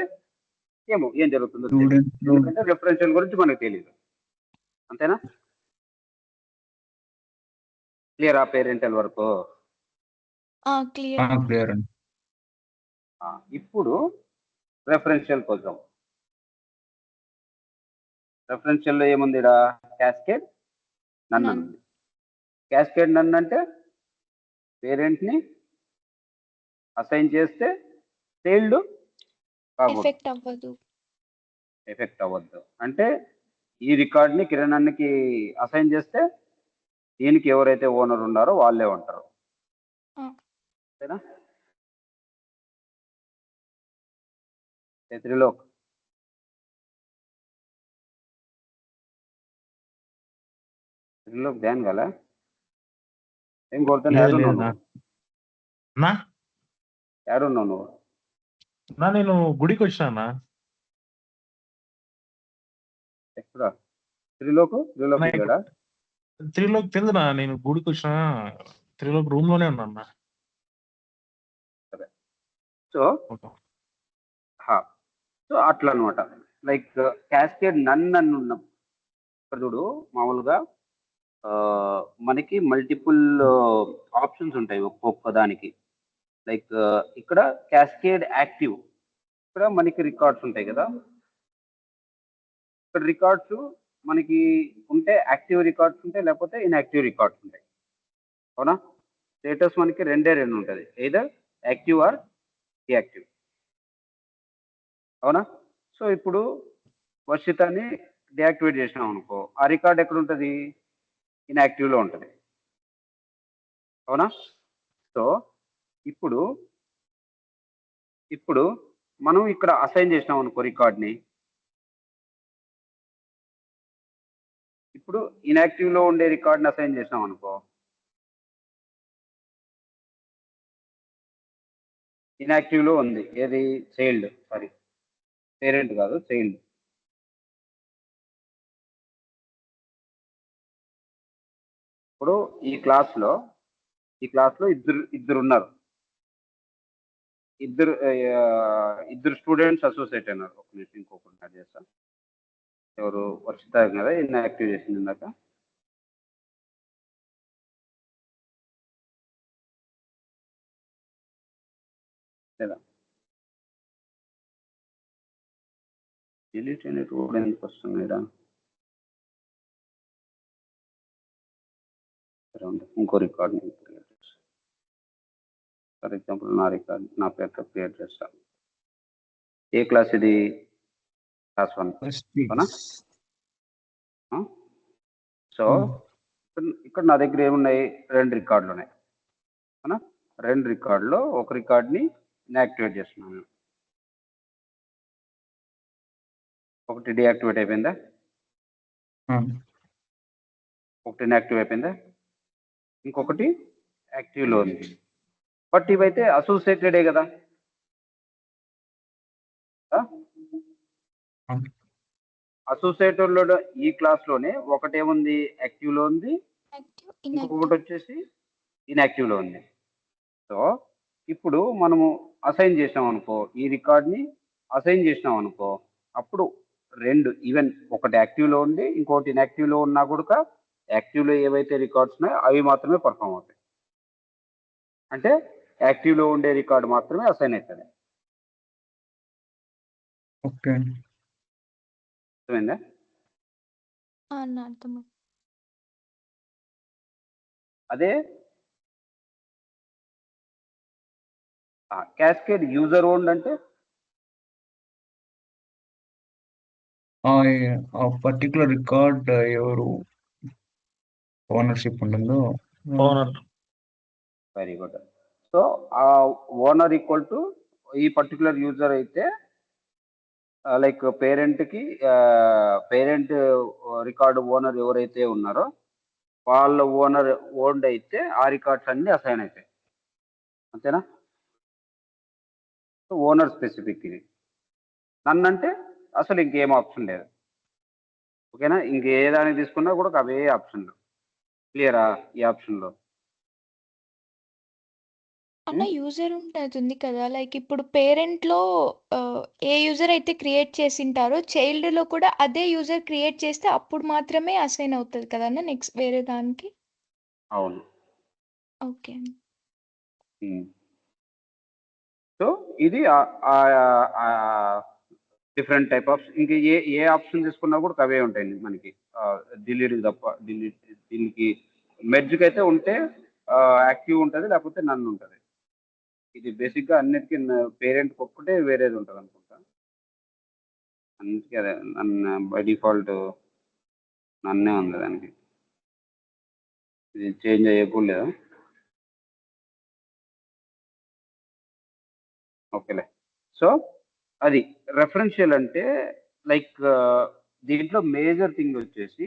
ఏమో ఏం జరుగుతుందో తెలియదు. ఎందుకంటే రెఫరెన్షియల్ గురించి మనకు తెలియదు. అంతేనా? క్లియర్ ఆ పేరెంటల్ వరకు? క్లియర్. క్లియర్ అండి. ఇప్పుడు రెఫరెన్షియల్ కోసం. రెఫరెన్షియల్లో ఏముంది? ఇక్కడ క్యాస్కేడ్ నన్ None. ఉంది. క్యాస్కేడ్ నన్ అంటే పేరెంట్ని అసైన్ చేస్తే చైల్డ్ ఎఫెక్ట్ అవ్వదు. ఎఫెక్ట్ అవ్వద్దు. అంటే ఈ రికార్డ్ని కిరణ్ అన్నకి అసైన్ చేస్తే దీనికి ఎవరైతే ఓనర్ ఉన్నారో వాళ్ళే ఉంటారు. అంతేనా? త్రిలోక్ ధ్యాన్ గల ఏం కొడుతాను? లేదు ఏడున్నావు లేదు నువ్వు? నా ఏడున్నావు నువ్వు? నా నేను గుడికి వచ్చినా. ఎక్కడ? త్రిలోక్ లేడా? త్రీలోకి తెలుదునా, నేను గుడికి వచ్చిన. త్రీలోకి రూమ్ లోనే ఉన్నా. సరే. సో అట్లా అనమాట. లైక్ క్యాస్కేడ్ నన్ అని ఉన్న చూడు, మామూలుగా మనకి మల్టిపుల్ ఆప్షన్స్ ఉంటాయి ఒక్కొక్క దానికి. లైక్ ఇక్కడ క్యాస్కేడ్ యాక్టివ్, ఇక్కడ మనకి రికార్డ్స్ ఉంటాయి కదా. ఇక్కడ రికార్డ్స్ మనకి ఉంటే యాక్టివ్ రికార్డ్స్ ఉంటాయి, లేకపోతే ఇన్యాక్టివ్ రికార్డ్స్ ఉంటాయి. అవునా? స్టేటస్ మనకి రెండు ఉంటుంది, ఎయిదర్ యాక్టివ్ ఆర్ డియాక్టివ్. అవునా? సో ఇప్పుడు వర్షితాన్ని డియాక్టివేట్ చేసినాం అనుకో, ఆ రికార్డ్ ఎక్కడ ఉంటుంది? ఇన్యాక్టివ్లో ఉంటుంది. అవునా? సో ఇప్పుడు మనం ఇక్కడ అసైన్ చేసినాం అనుకో రికార్డ్ని. ఇప్పుడు ఇన్యాక్టివ్లో ఉండే రికార్డ్ని అసైన్ చేసినాం అనుకో, ఇన్యాక్టివ్లో ఉంది ఏది? చైల్డ్, సారీ పేరెంట్ కాదు, చైల్డ్. ఇప్పుడు ఈ క్లాస్లో ఇద్దరు ఉన్నారు. ఇద్దరు స్టూడెంట్స్ అసోసియేట్ అయినారు. ఒక నిమిషం ఇంకొకటి యాడ్ చేస్తా. ఎవరు? వర్షిత కదా ఇన్యాక్టివ్ చేసింది ఇందాక. లేదా డిలీట్ అయినట్టు కూడా ఎందుకు వస్తుంది ఇక్కడ? ఇంకో రికార్డ్ ఫర్ ఎగ్జాంపుల్ నా పేరుతో క్రియేట్ చేస్తాను. ఏ క్లాస్ ఇది? క్లాస్ 1. అవునా? సో ఇక్కడ నా దగ్గర ఏమున్నాయి? 2 రికార్డులు ఉన్నాయి. అవునా? 2 రికార్డులో ఒక రికార్డ్ని ఇన్యాక్టివేట్ చేస్తున్నాను. ఒకటి డియాక్టివేట్ అయిపోయిందా? ఒకటి ఇన్యాక్టివ్ అయిపోయిందా? ఇంకొకటి యాక్టివ్లో ఉంది. బట్ ఇవైతే అసోసియేటెడే కదా. అసోసియేటెడ్లో ఈ క్లాస్లోనే ఒకటేముంది? యాక్టివ్లో ఉంది, ఇంకొకటి వచ్చేసి ఇన్యాక్టివ్లో ఉంది. సో ఇప్పుడు మనము అసైన్ చేసినాం అనుకో, ఈ రికార్డ్ని అసైన్ చేసినాం అనుకో, అప్పుడు 2 ఈవెన్ ఒకటి యాక్టివ్లో ఉండి ఇంకోటి ఇన్యాక్టివ్లో ఉన్నా కూడా యాక్టివ్లో ఏవైతే రికార్డ్స్ ఉన్నాయో అవి మాత్రమే పర్ఫామ్ అవుతాయి. అంటే యాక్టివ్లో ఉండే రికార్డ్ మాత్రమే అసైన్ అవుతుంది. ఓకే. అర్థమైందా? అదే క్యాస్కేడ్ యూజర్ ఓన్డ్ అంటే ఆ పర్టికులర్ రికార్డ్ ఎవరు ఓనర్షిప్ ఉంటుందో ఓనర్. Very good. సో ఆ ఓనర్ ఈక్వల్ టు ఈ పర్టికులర్ యూజర్ అయితే లైక్ పేరెంట్ రికార్డు ఓనర్ ఎవరైతే ఉన్నారో వాళ్ళ ఓనర్ ఓన్డ్ అయితే ఆ రికార్డ్స్ అన్ని అసైన్ అవుతాయి. అంతేనా? సో ఓనర్ స్పెసిఫిక్ ఇది. నన్ను అంటే అసలు ఇంకేం ఆప్షన్ లేదు. ఓకేనా, ఇంకే దానికి తీసుకున్నా కూడా అవే ఆప్షన్లు. క్లియరా ఈ ఆప్షన్లో? అన్న యూజర్ ఉంటుంది కదా, లైక్ ఇప్పుడు పేరెంట్లో ఏ యూజర్ అయితే క్రియేట్ చేసింటారో చైల్డ్లో కూడా అదే యూజర్ క్రియేట్ చేస్తే అప్పుడు మాత్రమే అసైన్ అవుతుంది కదా అన్న నెక్స్ట్ వేరే దానికి. అవును. ఓకే. సో ఇది డిఫరెంట్ టైప్ ఆఫ్ ఇంక ఏ ఆప్షన్ తీసుకున్నా కూడా అవే ఉంటాయండి మనకి. డిలీట్ తప్ప, దీనికి మెర్జ్కి అయితే ఉంటే యాక్టివ్ ఉంటుంది, లేకపోతే నన్ను ఉంటుంది. ఇది బేసిక్గా అన్నిటికీ పేరెంట్కి ఒక్కటే వేరేది ఉంటుంది అనుకుంటా. అన్నిటికీ అదే నన్ను బై డిఫాల్ట్ నన్నే ఉంది దానికి. ఇది చేంజ్ అయ్యకూడదు. ఓకేలే. సో అది రెఫరెన్షియల్ అంటే లైక్ దీంట్లో మేజర్ థింగ్ వచ్చేసి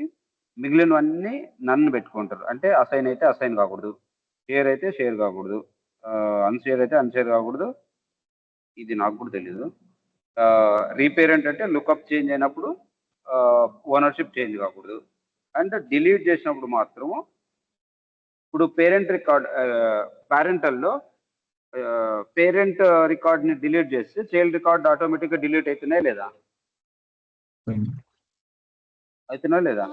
మిగిలినవన్నీ నన్ను పెట్టుకుంటారు. అంటే అసైన్ అయితే అసైన్ కాకూడదు, షేర్ అయితే షేర్ కాకూడదు, అన్షేర్ అయితే అన్షేర్ కాకూడదు. ఇది నాకు కూడా తెలీదు. రీపేరెంట్ అంటే లుకప్ చేంజ్ అయినప్పుడు ఓనర్షిప్ చేంజ్ కాకూడదు. అండ్ డిలీట్ చేసినప్పుడు మాత్రము ఇప్పుడు పేరెంట్ రికార్డ్ పేరెంటల్లో పేరెంట్ రికార్డ్ని డిలీట్ చేస్తే చైల్డ్ రికార్డ్ ఆటోమేటిక్గా డిలీట్ అవుతున్నాయా లేదా? అవుతున్నాయా లేదా?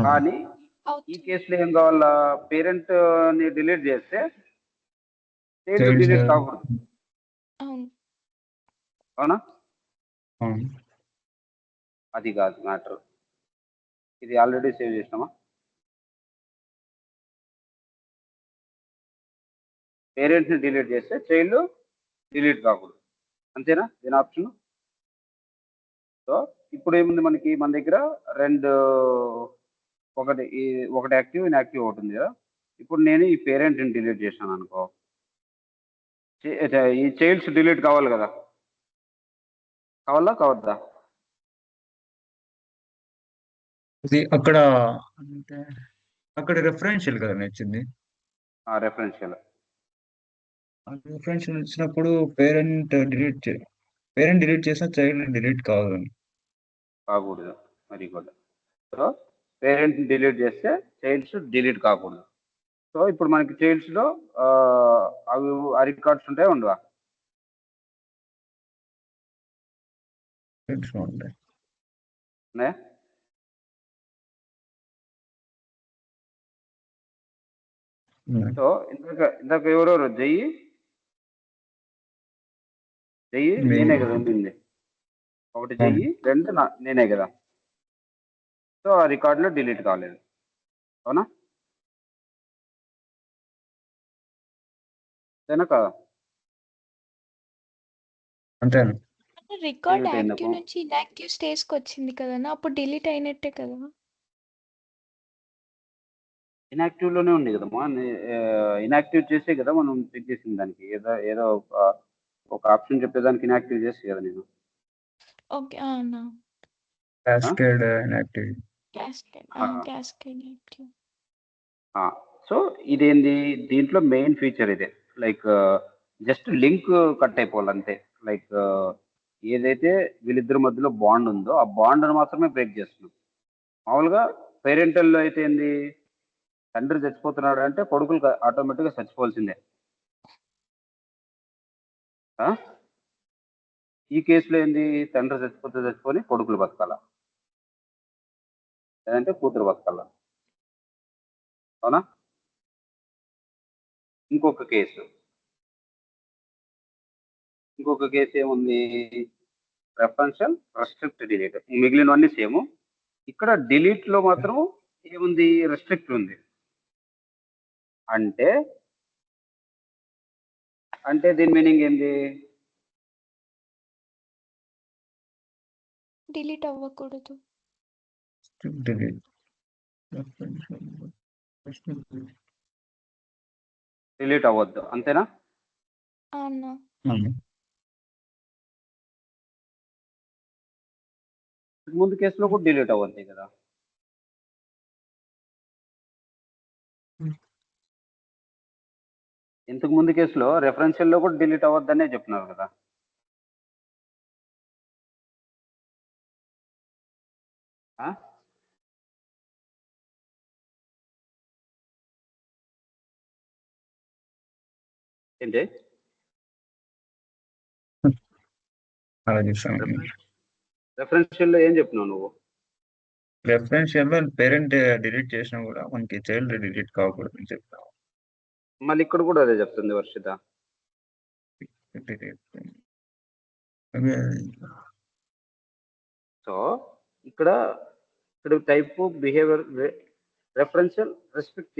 కానీ ఈ కేసులో ఏం కావాలా, పేరెంట్ ని డిలీట్ చేస్తే చైల్డ్ డిలీట్ కాకూడదు. అవునా? అది కాదు మ్యాటర్. ఇది ఆల్రెడీ సేవ్ చేసినామా? పేరెంట్ని డిలీట్ చేస్తే చైల్డ్ డిలీట్ కాకూడదు, అంతేనా దీని ఆప్షన్? సో ఇప్పుడు ఏముంది మనకి, మన దగ్గర రెండు, ఒకటి యాక్టివ్ ఇన్యాక్టివ్ ఒకటి ఉంది కదా. ఇప్పుడు నేను ఈ పేరెంట్ని డిలీట్ చేశాను అనుకో, ఈ చైల్డ్స్ డిలీట్ కావాలి కదా, కావాలా కావద్దా? ఇది అక్కడ అంటే అక్కడ రెఫరెన్షియల్ కదా నచ్చింది. రెఫరెన్షియల్ రెఫరెన్షియల్ వచ్చినప్పుడు పేరెంట్ డిలీట్ చేసిన చైల్డ్ డిలీట్ కావాలని కాకూడదు మరి కూడా. సో పేరెంట్ని డిలీట్ చేస్తే చైల్డ్స్ డిలీట్ కాకూడదు. సో ఇప్పుడు మనకి చైల్డ్స్లో అవి ఆ రికార్డ్స్ ఉంటాయి ఉండవా? ఉన్నాయా? సో ఇందాక ఎవరెవరు జయ్యి నేనే కదా ఉండింది. ఒకటి జయ్యి, రెండు నేనే కదా. సో ఆ రికార్డులో డిలీట్ కాలేదు, అవునా? అంతేనా కదా? అంతేనా? రికార్డ్ యాక్టివ్ నుంచి ఇన్యాక్టివ్ స్టేజ్కి వచ్చింది కదన్నా, అప్పుడు డిలీట్ అయినట్టే కదా. ఇన్యాక్టివ్లోనే ఉంది కదమ్మా. ఇన్యాక్టివ్ చేసే కదా మనం చెక్ చేసిన దానికి. ఏదో ఒక ఆప్షన్ చెప్పేదానికి ఇన్యాక్టివ్ చేసి కదా నేను. ఓకే అన్నా. Cascade inactive. Cascade active. So ఇదేంది, దీంట్లో మెయిన్ ఫీచర్ ఇదే. లైక్ జస్ట్ లింక్ కట్ అయిపోవాలి అంతే. లైక్ ఏదైతే వీళ్ళిద్దరి మధ్యలో బాండ్ ఉందో ఆ బాండ్ను మాత్రమే బ్రేక్ చేస్తున్నాం. మామూలుగా పేరెంటల్లో అయితే ఏంది, తండ్రి చచ్చిపోతున్నాడు అంటే కొడుకులు ఆటోమేటిక్గా చచ్చిపోవాల్సిందే. ఈ కేసులో ఏంది, తండ్రి చచ్చిపోని కొడుకులు బతకాల, లేదంటే కూతురు బతకాల, అవునా? ఇంకొక కేసు ఏముంది, రెఫరెన్షియల్, రెస్ట్రిక్ట్, డిలీట్. మిగిలినవన్నీ సేమ్. ఇక్కడ డిలీట్ లో మాత్రం ఏముంది, రెస్ట్రిక్ట్ ఉంది. అంటే దీని మీనింగ్ ఏంది, డిలీట్ అవ్వకూడదు. డిలీట్ అవ్వద్దు, అంతేనా? అన్నా. ముందు కేసులో కూడా డిలీట్ అవ్వద్దు కదా. ఇంతకు ముందు కేసులో రెఫరెన్షియల్లో కూడా డిలీట్ అవ్వద్దనే చెప్తున్నారు కదా. ఏంటి అలా చూసాను. రెఫరెన్షియల్ లో ఏం చెప్పినావు నువ్వు? రెఫరెన్షియల్ లో పేరెంట్ డిలీట్ చేసినా కూడా మనకి చైల్డ్ డిలీట్ కాకూడదు అని చెప్తాం. మళ్ళీ ఇక్కడ కూడా అదే చెప్తుంది వర్షిత. సో ఇక్కడ type behaviour referential restrict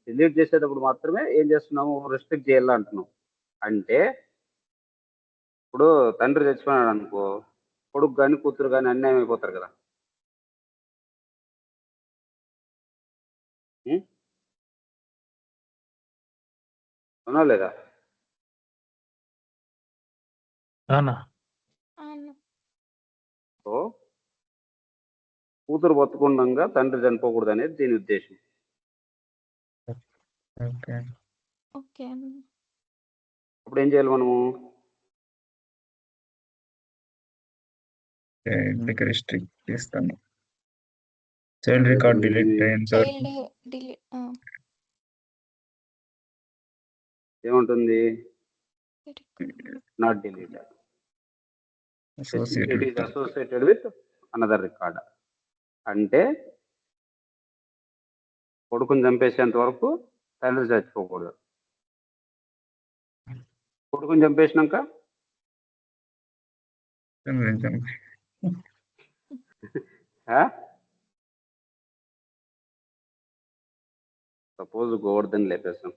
delete చేసేటప్పుడు మాత్రమే ఏం చేస్తున్నాము, రెస్ట్రిక్ట్ చేయాలి అంటున్నాం. అంటే ఇప్పుడు తండ్రి చచ్చిపోయినాడు అనుకో, కొడుకు కానీ కూతురు కానీ అన్యాయం అయిపోతారు కదా. అవునా లేదా? అవును. సో కూతురు బతుకుండగా తండ్రి చనిపోకూడదు అనేది దీని ఉద్దేశం. ఓకే. ఓకే అన్న. అప్పుడు ఏం చేయాలి మనము? చైల్డ్కి రిస్ట్రిక్ట్ చేస్తాను. చైల్డ్ రికార్డ్ డిలీట్ అయ్యేంత వరకు చైల్డ్ డిలీట్ ఏముంటుంది? Not delete. associated it is with associated with another record. అంటే కొడుకుని చంపేసేంత వరకు తండ్రి చచ్చిపోకూడదు. కొడుకుని చంపేసినాక సపోజ్ గోవర్ధన్ లేపేస్తాం,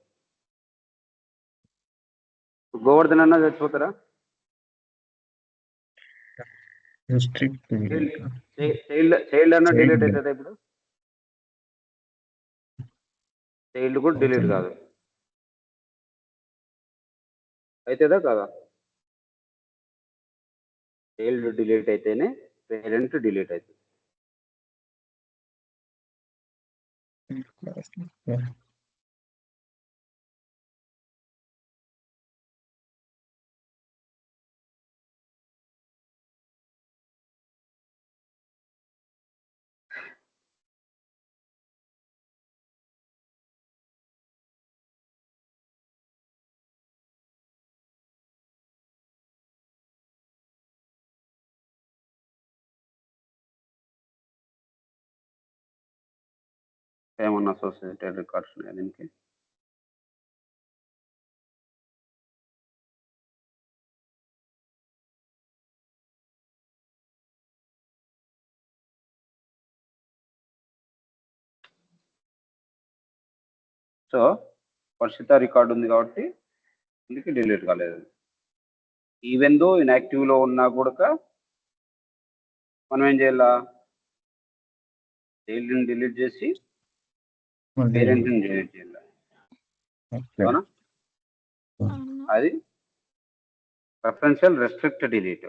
గోవర్ధన్ అన్నా చచ్చిపోతారా? రిస్ట్రిక్ట్ చైల్డ్ అన్నా డిలీట్ అవుతుందా? ఇప్పుడు చైల్డ్ కూడా డిలీట్ కాదు, అవుతుందా కాదా? చైల్డ్ డిలీట్ అయితేనే పేరెంట్ డిలీట్ అవుతుంది. ఏమన్నా అసోసియేటెడ్ రికార్డ్స్ ఉన్నాయి దీనికి? సో వర్షిత రికార్డు ఉంది కాబట్టి ఇందుకు డిలీట్ కాలేదు. ఈవెన్ దో ఇన్యాక్టివ్ లో ఉన్నా కూడా మనం ఏం చేయాలా? చైల్డ్ని డిలీట్ చేసి పేరెంట్ని డిలీట్ చేయాలి. అవునా? అది రెఫరెన్షియల్ రెస్ట్రిక్ట్ డిలీట్.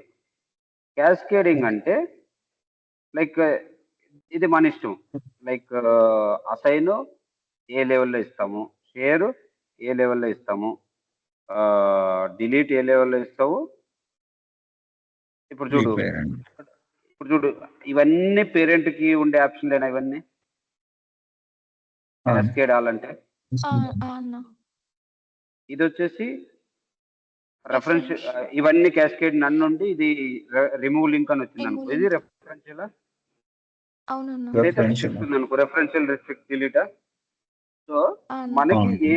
క్యాస్కేడింగ్ అంటే లైక్ ఇది మన ఇష్టం. లైక్ అసైన్ ఏ లెవెల్లో ఇస్తాము, షేర్ ఏ లెవెల్లో ఇస్తాము, డిలీట్ ఏ లెవెల్లో ఇస్తావు. ఇప్పుడు చూడు ఇవన్నీ పేరెంట్కి ఉండే ఆప్షన్లేనా? ఇవన్నీ క్యాస్కేడ్ అవ్వాలంటే ఇది వచ్చేసి రెఫరెన్స్. ఇవన్నీ క్యాస్కేడ్ నన్ను నుండి ఇది రిమూవ్ లింక్ అని వచ్చింది అనుకో, ఇది రెఫరెన్షియల్ అనుకో, రెఫరెన్షియల్ రిస్ట్రిక్ట్ డిలీటా. సో మనకి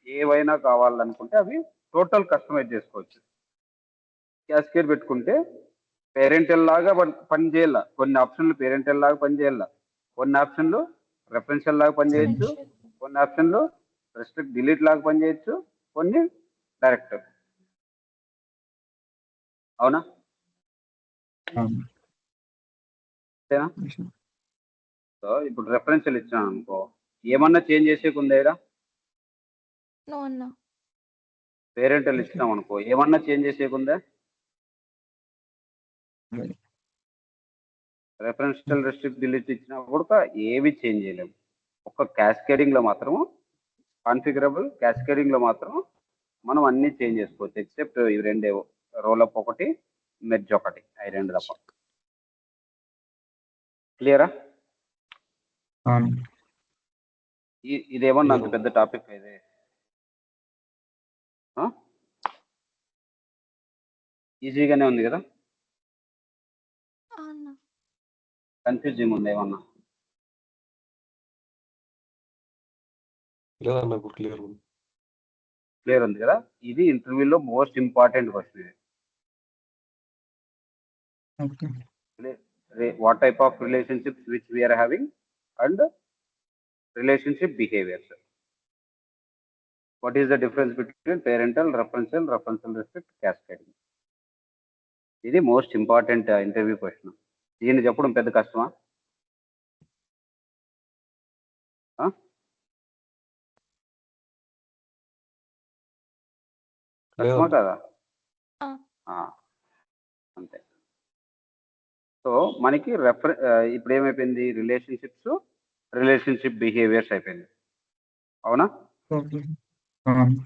ఏవైనా కావాలనుకుంటే అవి టోటల్ కస్టమైజ్ చేసుకోవచ్చు. క్యాస్కేడ్ పెట్టుకుంటే పేరెంటల్ లాగా పని చేయాల, కొన్ని ఆప్షన్లు పేరెంటల్ లాగా పని చేయాల, కొన్ని ఆప్షన్లు రెఫరెన్షియల్ లాగా పనిచేయచ్చు, కొన్ని ఆప్షన్లు రెస్ట్రిక్ట్ డిలీట్ లాగా పనిచేయచ్చు, కొన్ని డైరెక్ట్. అవునా? అంతేనా? సో ఇప్పుడు రెఫరెన్షియల్ ఇచ్చాను అనుకో, ఏమన్నా చేంజ్ చేసేకి ఉందా? పేరెంటల్ ఇచ్చినాం అనుకో, ఏమన్నా చేంజ్ చేసేకి ఉందా? రెఫరెన్షియల్ రెస్ట్రిక్ట్ డిలీట్ ఇచ్చినా కూడా ఏవి చేంజ్ చేయలేము. ఒక క్యాస్కేడింగ్ లో మాత్రము కాన్ఫిగరబుల్, క్యాస్కేడింగ్ లో మాత్రం మనం అన్ని చేంజ్ చేసుకోవచ్చు ఎక్సెప్ట్ ఇవి రెండే, రోలప్ ఒకటి, మెర్జ్ ఒకటి, అవి రెండు తప్ప. క్లియరా? అవును. ఇదేమన్నా అంత పెద్ద టాపిక్ ఇది ఈజీగానే ఉంది కదా, అన్న కన్ఫ్యూజింగ్ ఉంది ఏమన్నా? లేదన్న క్లియర్ ఉంది. క్లియర్ ఉంది కదా. ఇది ఇంటర్వ్యూలో మోస్ట్ ఇంపార్టెంట్ క్వశ్చన్ ఇది. Okay. What type of relationships which we are having and relationship behaviors. What is the difference between parental, referential, respect, cascading? ఇది మోస్ట్ ఇంపార్టెంట్ ఇంటర్వ్యూ క్వశ్చన్. దీన్ని చెప్పడం పెద్ద కష్టమా? కష్టమా కదా? అంతే. సో మనకి ఇప్పుడు ఏమైపోయింది, రిలేషన్షిప్ బిహేవియర్స్ అయిపోయింది, అవునా? ఓకే. అవును.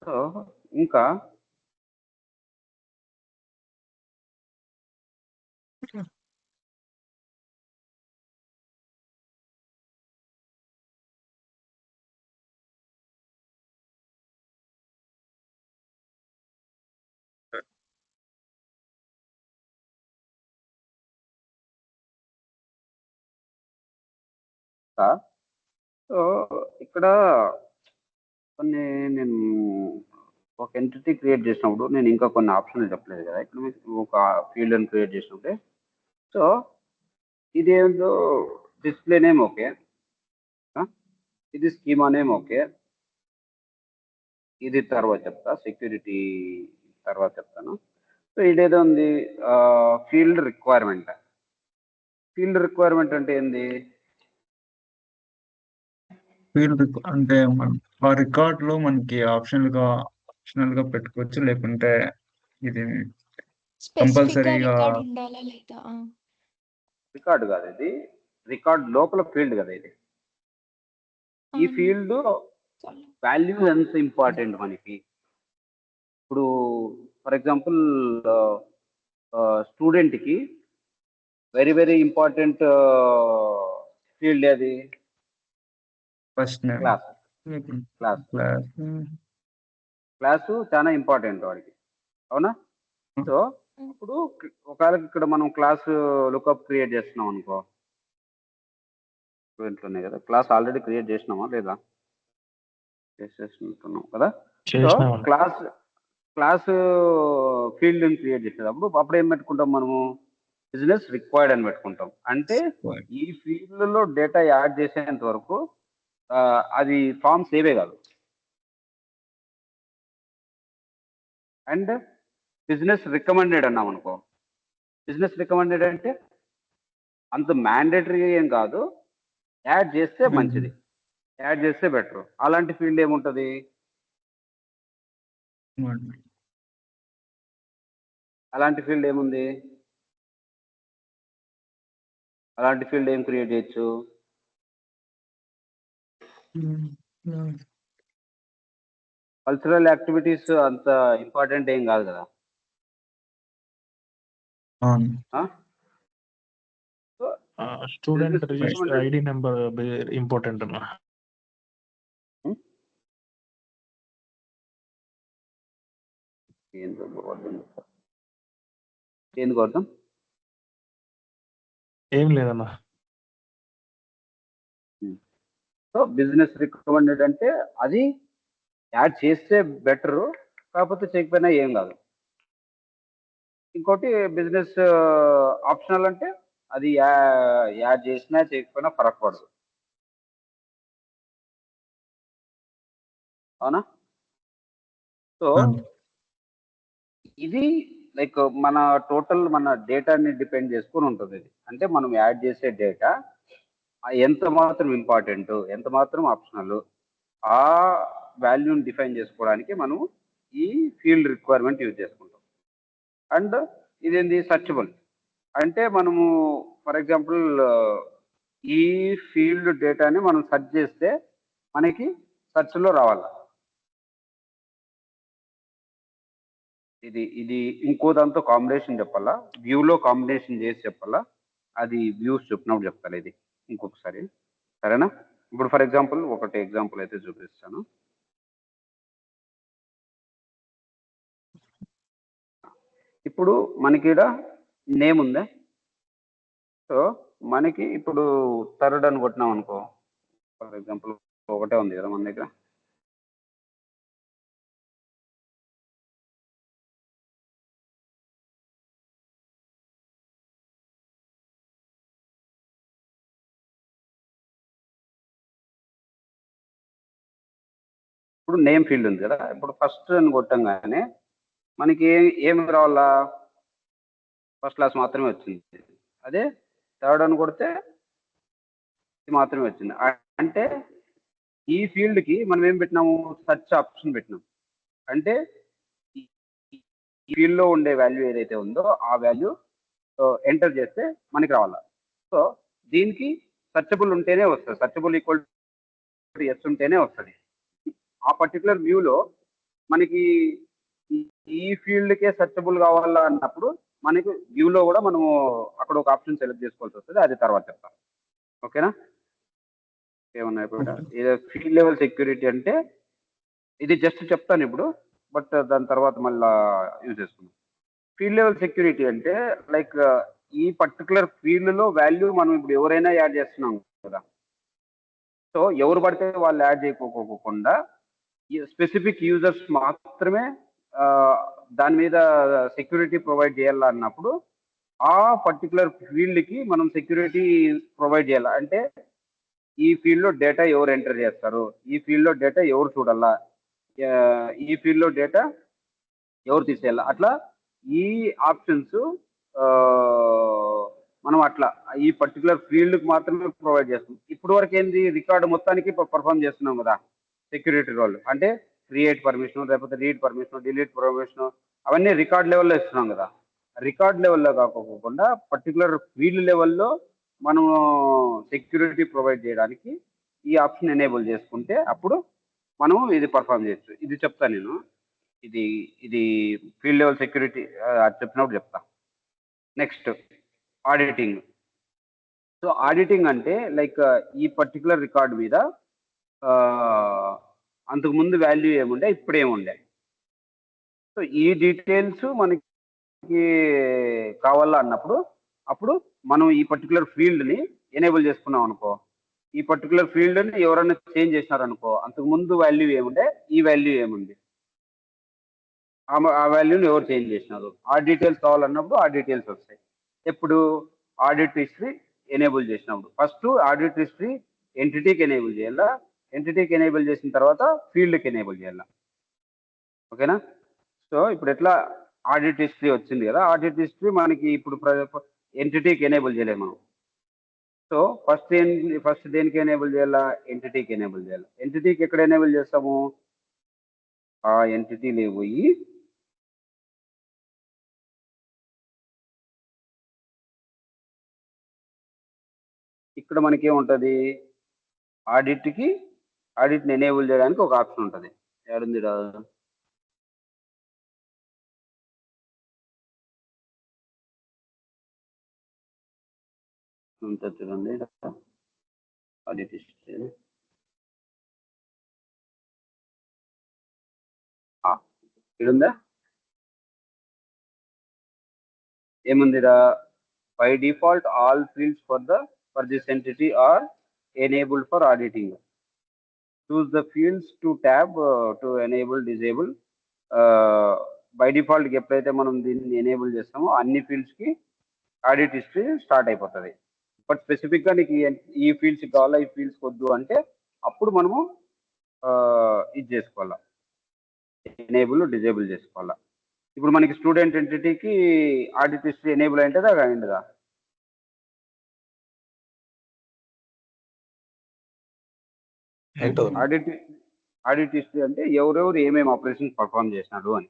సో ఇంకా సో ఇక్కడ కొన్ని నేను ఒక ఎంటిటీ క్రియేట్ చేసినప్పుడు నేను ఇంకా కొన్ని ఆప్షన్లు చెప్పలేదు కదా. ఇక్కడ మీకు ఒక ఫీల్డ్ అని క్రియేట్ చేసినప్పుడే, సో ఇదేందో డిస్ప్లే నేమ్ ఓకే, ఇది స్కీమా నేమ్ ఓకే, ఇది తర్వాత చెప్తా, సెక్యూరిటీ తర్వాత చెప్తాను. సో ఇదేదో ఉంది ఫీల్డ్ రిక్వైర్మెంట్. ఫీల్డ్ రిక్వైర్మెంట్ అంటే ఏంది? ఫీల్డ్ అంటే ఆ రికార్డ్ లో మనకి ఆప్షనల్ గా పెట్టుకోవచ్చు, లేకుంటే ఇది స్పెసిఫిక్ గా కంపల్సరీగా రికార్డ్ ఉండాలా లేదా? రికార్డు కాదు, ఇది రికార్డ్ లోపల ఫీల్డ్ కదా ఇది. ఈ ఫీల్డ్ వాల్యూ ఎంత ఇంపార్టెంట్ మనకి. ఇప్పుడు ఫర్ ఎగ్జాంపుల్ స్టూడెంట్కి వెరీ వెరీ ఇంపార్టెంట్ ఫీల్డ్ అది ఫస్ట్ నేమ్, క్లాసు చాలా ఇంపార్టెంట్ వాడికి, అవునా? సో ఇప్పుడు ఒకవేళ ఇక్కడ మనం క్లాస్ లుకప్ క్రియేట్ చేస్తున్నాం అనుకో, స్టూడెంట్లోనే కదా, క్లాస్ ఆల్రెడీ క్రియేట్ చేసినామా లేదా? చేసేస్తున్నాం కదా. సో క్లాస్ ఫీల్డ్ క్రియేట్ చేసేటప్పుడు అప్పుడు ఏం పెట్టుకుంటాం మనము? బిజినెస్ రిక్వైర్డ్ అని పెట్టుకుంటాం. అంటే ఈ ఫీల్డ్ లో డేటా యాడ్ చేసేంత వరకు అది ఫామ్ సేవే కాదు. అండ్ బిజినెస్ రికమెండెడ్ అన్నాం అనుకో, బిజినెస్ రికమెండెడ్ అంటే అంత మ్యాండేటరీ ఏం కాదు, యాడ్ చేస్తే మంచిది, యాడ్ చేస్తే బెటర్. అలాంటి ఫీల్డ్ ఏముంటుంది? అలాంటి ఫీల్డ్ ఏముంది? అలాంటి ఫీల్డ్ ఏం క్రియేట్ చేయొచ్చు? కల్చరల్ యాక్టివిటీస్ అంత ఇంపార్టెంట్ ఏం కాదు కదా. Student register ID number important అన్న. ఎందుకు అర్థం? ఏం లేదన్న. సో బిజినెస్ రికమెండెడ్ అంటే అది యాడ్ చేస్తే బెటరు, కాకపోతే చేయకపోయినా ఏం కాదు. ఇంకోటి బిజినెస్ ఆప్షనల్ అంటే అది యాడ్ చేసినా చేయకపోయినా ఫరక్ పడదు, అవునా? సో ఇది లైక్ మన టోటల్ మన డేటాని డిపెండ్ చేసుకొని ఉంటుంది ఇది. అంటే మనం యాడ్ చేసే డేటా ఎంత మాత్రం ఇంపార్టెంట్, ఎంత మాత్రం ఆప్షనల్, ఆ వాల్యూని డిఫైన్ చేసుకోవడానికి మనం ఈ ఫీల్డ్ రిక్వైర్మెంట్ యూజ్ చేసుకుంటాం. అండ్ ఇదేంది? సర్చబుల్ అంటే మనము ఫర్ ఎగ్జాంపుల్ ఈ ఫీల్డ్ డేటాని మనం సెర్చ్ చేస్తే మనకి సెర్చ్లో రావాలి. ఇది ఇంకో దాంతో కాంబినేషన్ చెప్పాలా, వ్యూలో కాంబినేషన్ చేసి చెప్పాలా, అది వ్యూస్ చెప్పినప్పుడు చెప్తాను. ఇది ఇంకొకసారి, సరేనా? ఇప్పుడు ఫర్ ఎగ్జాంపుల్ ఒకటి ఎగ్జాంపుల్ అయితే చూపిస్తాను. ఇప్పుడు మనకి ఇక్కడ నేమ్ ఉందా? సో మనకి ఇప్పుడు థర్డ్ అని కొట్టినాం అనుకో, ఫర్ ఎగ్జాంపుల్ ఒకటే ఉంది కదా మన దగ్గర. ఇప్పుడు నేమ్ ఫీల్డ్ ఉంది కదా, ఇప్పుడు ఫస్ట్ అని కొట్టంగానే మనకి ఏమి రావాలా? ఫస్ట్ క్లాస్ మాత్రమే వచ్చింది. అదే థర్డ్ అని కొడితే ఇది మాత్రమే వచ్చింది. అంటే ఈ ఫీల్డ్కి మనం ఏం పెట్టినాము? సర్చ్ ఆప్షన్ పెట్టినాం. అంటే ఈ ఫీల్డ్లో ఉండే వాల్యూ ఏదైతే ఉందో ఆ వాల్యూ ఎంటర్ చేస్తే మనకి రావాలా. సో దీనికి సర్చబుల్ ఉంటేనే వస్తుంది, సర్చబుల్ ఈక్వల్ టు ఎస్ ఉంటేనే వస్తుంది. ఆ పర్టికులర్ వ్యూలో మనకి ఈ ఫీల్డ్కే సర్చబుల్ కావాలా అన్నప్పుడు మనకి వ్యూలో కూడా మనము అక్కడ ఒక ఆప్షన్ సెలెక్ట్ చేసుకోవాల్సి వస్తుంది. అది తర్వాత చెప్తాం. ఓకేనా? ఏమన్నా ఇప్పుడు ఫీల్డ్ లెవెల్ సెక్యూరిటీ అంటే ఇది జస్ట్ చెప్తాను ఇప్పుడు, బట్ దాని తర్వాత మళ్ళీ యూజ్ చేసుకుందాం. ఫీల్డ్ లెవెల్ సెక్యూరిటీ అంటే లైక్ ఈ పర్టికులర్ ఫీల్డ్లో వాల్యూ మనం ఇప్పుడు ఎవరైనా యాడ్ చేస్తున్నాం కదా. సో ఎవరు పడితే వాళ్ళు యాడ్ చేయకోకుండా స్పెసిఫిక్ యూజర్స్ మాత్రమే దాని మీద సెక్యూరిటీ ప్రొవైడ్ చేయాలన్నప్పుడు ఆ పర్టికులర్ ఫీల్డ్కి మనం సెక్యూరిటీ ప్రొవైడ్ చేయాలి. అంటే ఈ ఫీల్డ్లో డేటా ఎవరు ఎంటర్ చేస్తారు, ఈ ఫీల్డ్లో డేటా ఎవరు చూడాలా, ఈ ఫీల్డ్లో డేటా ఎవరు తీసేయాలి, అట్లా ఈ ఆప్షన్స్ మనం అట్లా ఈ పర్టికులర్ ఫీల్డ్కి మాత్రమే ప్రొవైడ్ చేస్తాం. ఇప్పుడు వరకు ఏంది, రికార్డు మొత్తానికి పర్ఫామ్ చేస్తున్నాం కదా సెక్యూరిటీ రోల్. అంటే క్రియేట్ పర్మిషన్, లేకపోతే రీడ్ పర్మిషన్, డిలీట్ పర్మిషన్, అవన్నీ రికార్డ్ లెవెల్లో ఇస్తున్నాం కదా. రికార్డ్ లెవెల్లో కాకోకుండా పర్టికులర్ ఫీల్డ్ లెవెల్లో మనం సెక్యూరిటీ ప్రొవైడ్ చేయడానికి ఈ ఆప్షన్ ఎనేబుల్ చేసుకుంటే అప్పుడు మనం ఇది పర్ఫామ్ చేయొచ్చు. ఇది చెప్తాను నేను. ఇది ఇది ఫీల్డ్ లెవెల్ సెక్యూరిటీ అది చెప్పినప్పుడు చెప్తా. Next auditing. సో ఆడిటింగ్ అంటే లైక్ ఈ పర్టికులర్ రికార్డ్ మీద అంతకుముందు వాల్యూ ఏముండే, ఇప్పుడు ఏముండే, సో ఈ డీటెయిల్స్ మనకి కావాలా అన్నప్పుడు అప్పుడు మనం ఈ పర్టికులర్ ఫీల్డ్ని ఎనేబుల్ చేసుకున్నాం అనుకో, ఈ పర్టికులర్ ఫీల్డ్ని ఎవరైనా చేంజ్ చేసినారనుకో, అంతకుముందు వాల్యూ ఏముండే, ఈ వాల్యూ ఏముంది, ఆ వాల్యూని ఎవరు చేంజ్ చేసినారు, ఆ డీటెయిల్స్ కావాలన్నప్పుడు ఆ డీటెయిల్స్ వస్తాయి. ఎప్పుడు ఆడిట్ హిస్టరీ ఎనేబుల్ చేసినప్పుడు ఫస్ట్ ఆడిట్ హిస్టరీ ఎంటిటీకి ఎనేబుల్ చేయాలా, ఎంటిటీకి ఎనేబుల్ చేసిన తర్వాత ఫీల్డ్కి ఎనేబుల్ చేయాలా. ఓకేనా? సో ఇప్పుడు ఎట్లా ఆడిట్ హిస్టరీ వచ్చింది కదా, ఆడిట్ హిస్టరీ మనకి ఇప్పుడు ఎంటిటీకి ఎనేబుల్ చేయలేము మనం. సో ఫస్ట్ దేనికి ఎనేబుల్ చేయాలా? ఎంటిటీకి ఎనేబుల్ చేయాలి. ఎంటిటీకి ఎక్కడ ఎనేబుల్ చేస్తాము? ఆ ఎంటిటీలో పోయి ఇక్కడ మనకి ఏముంటుంది, ఆడిట్ని ఎనేబుల్ చేయడానికి ఒక ఆప్షన్ ఉంటుంది. ఏడుంది ఉంటుంది చూడండి, ఆడిట్ హిస్టరీ. ఇడుందా? ఏముందిరా? By default all fields for this entity are enabled for auditing. Choose the fields to tab to enable disable. By డిఫాల్ట్కి ఎప్పుడైతే మనం దీన్ని ఎనేబుల్ చేస్తామో అన్ని ఫీల్డ్స్కి ఆడిట్ హిస్టరీ స్టార్ట్ అయిపోతుంది. బట్ స్పెసిఫిక్గా నీకు ఈ ఫీల్డ్స్కి కావాలా, ఈ ఫీల్డ్స్కి వద్దు అంటే అప్పుడు మనము ఇది చేసుకోవాలా, ఎనేబుల్ డిజేబుల్ చేసుకోవాలా. ఇప్పుడు మనకి స్టూడెంట్ ఎంటిటీకి ఆడిట్ హిస్టరీ ఎనేబుల్ అయింటుందా అయిందా? ఆడిట్ హిస్టరీ అంటే ఎవరెవరు ఏమేమి ఆపరేషన్ పర్ఫామ్ చేసినారు అని.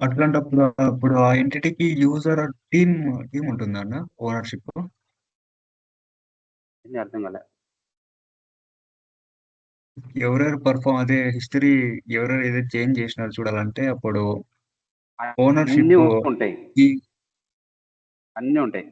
అట్లాంటప్పుడు అప్పుడు ఆ ఎంటిటీకి యూజర్ టీమ్ టీమ్ ఉంటుందా అన్న ఓనర్షిప్? ఏంది అర్థం కాలే. ఎవరెవరు పర్ఫామ్ అదే హిస్టరీ ఎవరెవరు ఏదైతే చేంజ్ చేసినారో చూడాలంటే అప్పుడు అన్నీ ఓనర్షిప్ ఉంటాయి, ఈ అన్నీ ఉంటాయి.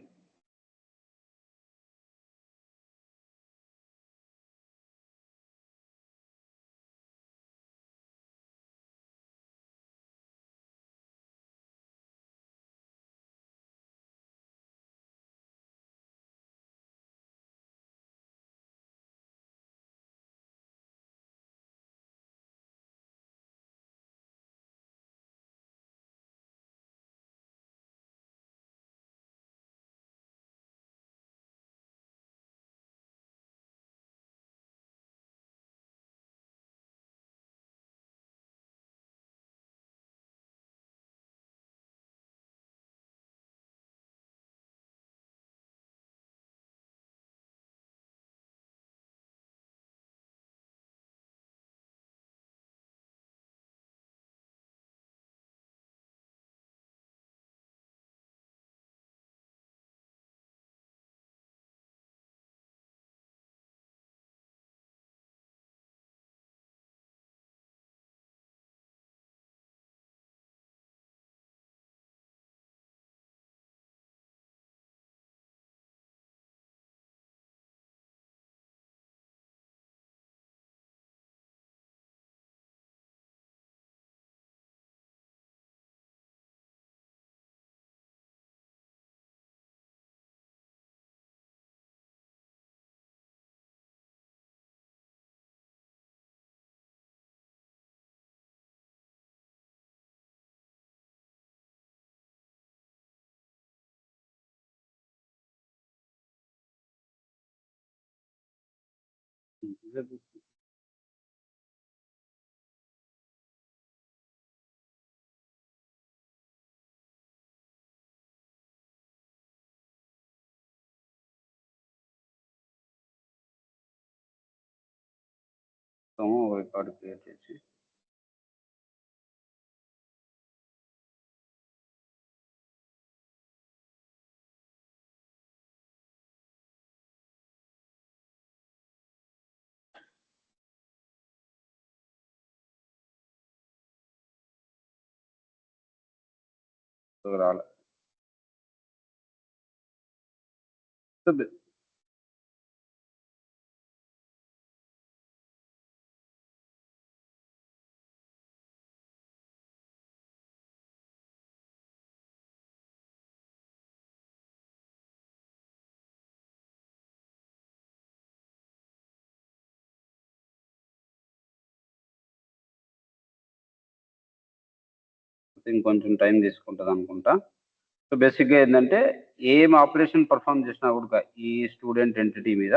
రికార్డు క్రియేట్ చేసి రాలే. ఇంకొంచెం టైం తీసుకుంటుంది అనుకుంటా. సో బేసిక్గా ఏంటంటే ఏం ఆపరేషన్ పర్ఫామ్ చేసినా కూడా ఈ స్టూడెంట్ ఎంటిటీ మీద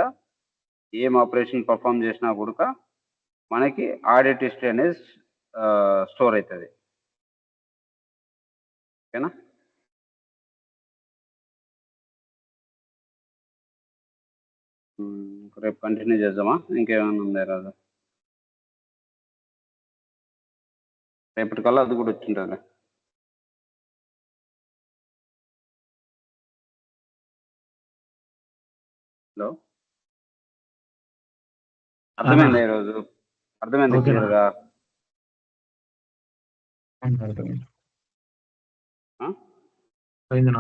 ఏం ఆపరేషన్ పర్ఫామ్ చేసినా కూడా మనకి ఆడిట్ హిస్టరీ అనేది స్టోర్ అవుతుంది. ఓకేనా? రేపు కంటిన్యూ చేద్దామా? ఇంకేమైనా ఉందా రాదు? రేపటికల్లా అది కూడా వచ్చింటుంది. హలో, అర్థమైందా ఈరోజు? అర్థమైందా క్లియర్గా? అయిందన్న.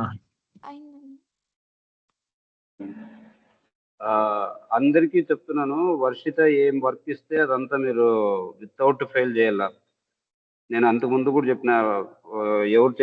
అందరికీ చెప్తున్నాను, వర్షిత ఏం వర్క్ ఇస్తే అదంతా మీరు వితౌట్ ఫెయిల్ చేయాల. నేను అంతకుముందు కూడా చెప్పిన, ఎవరు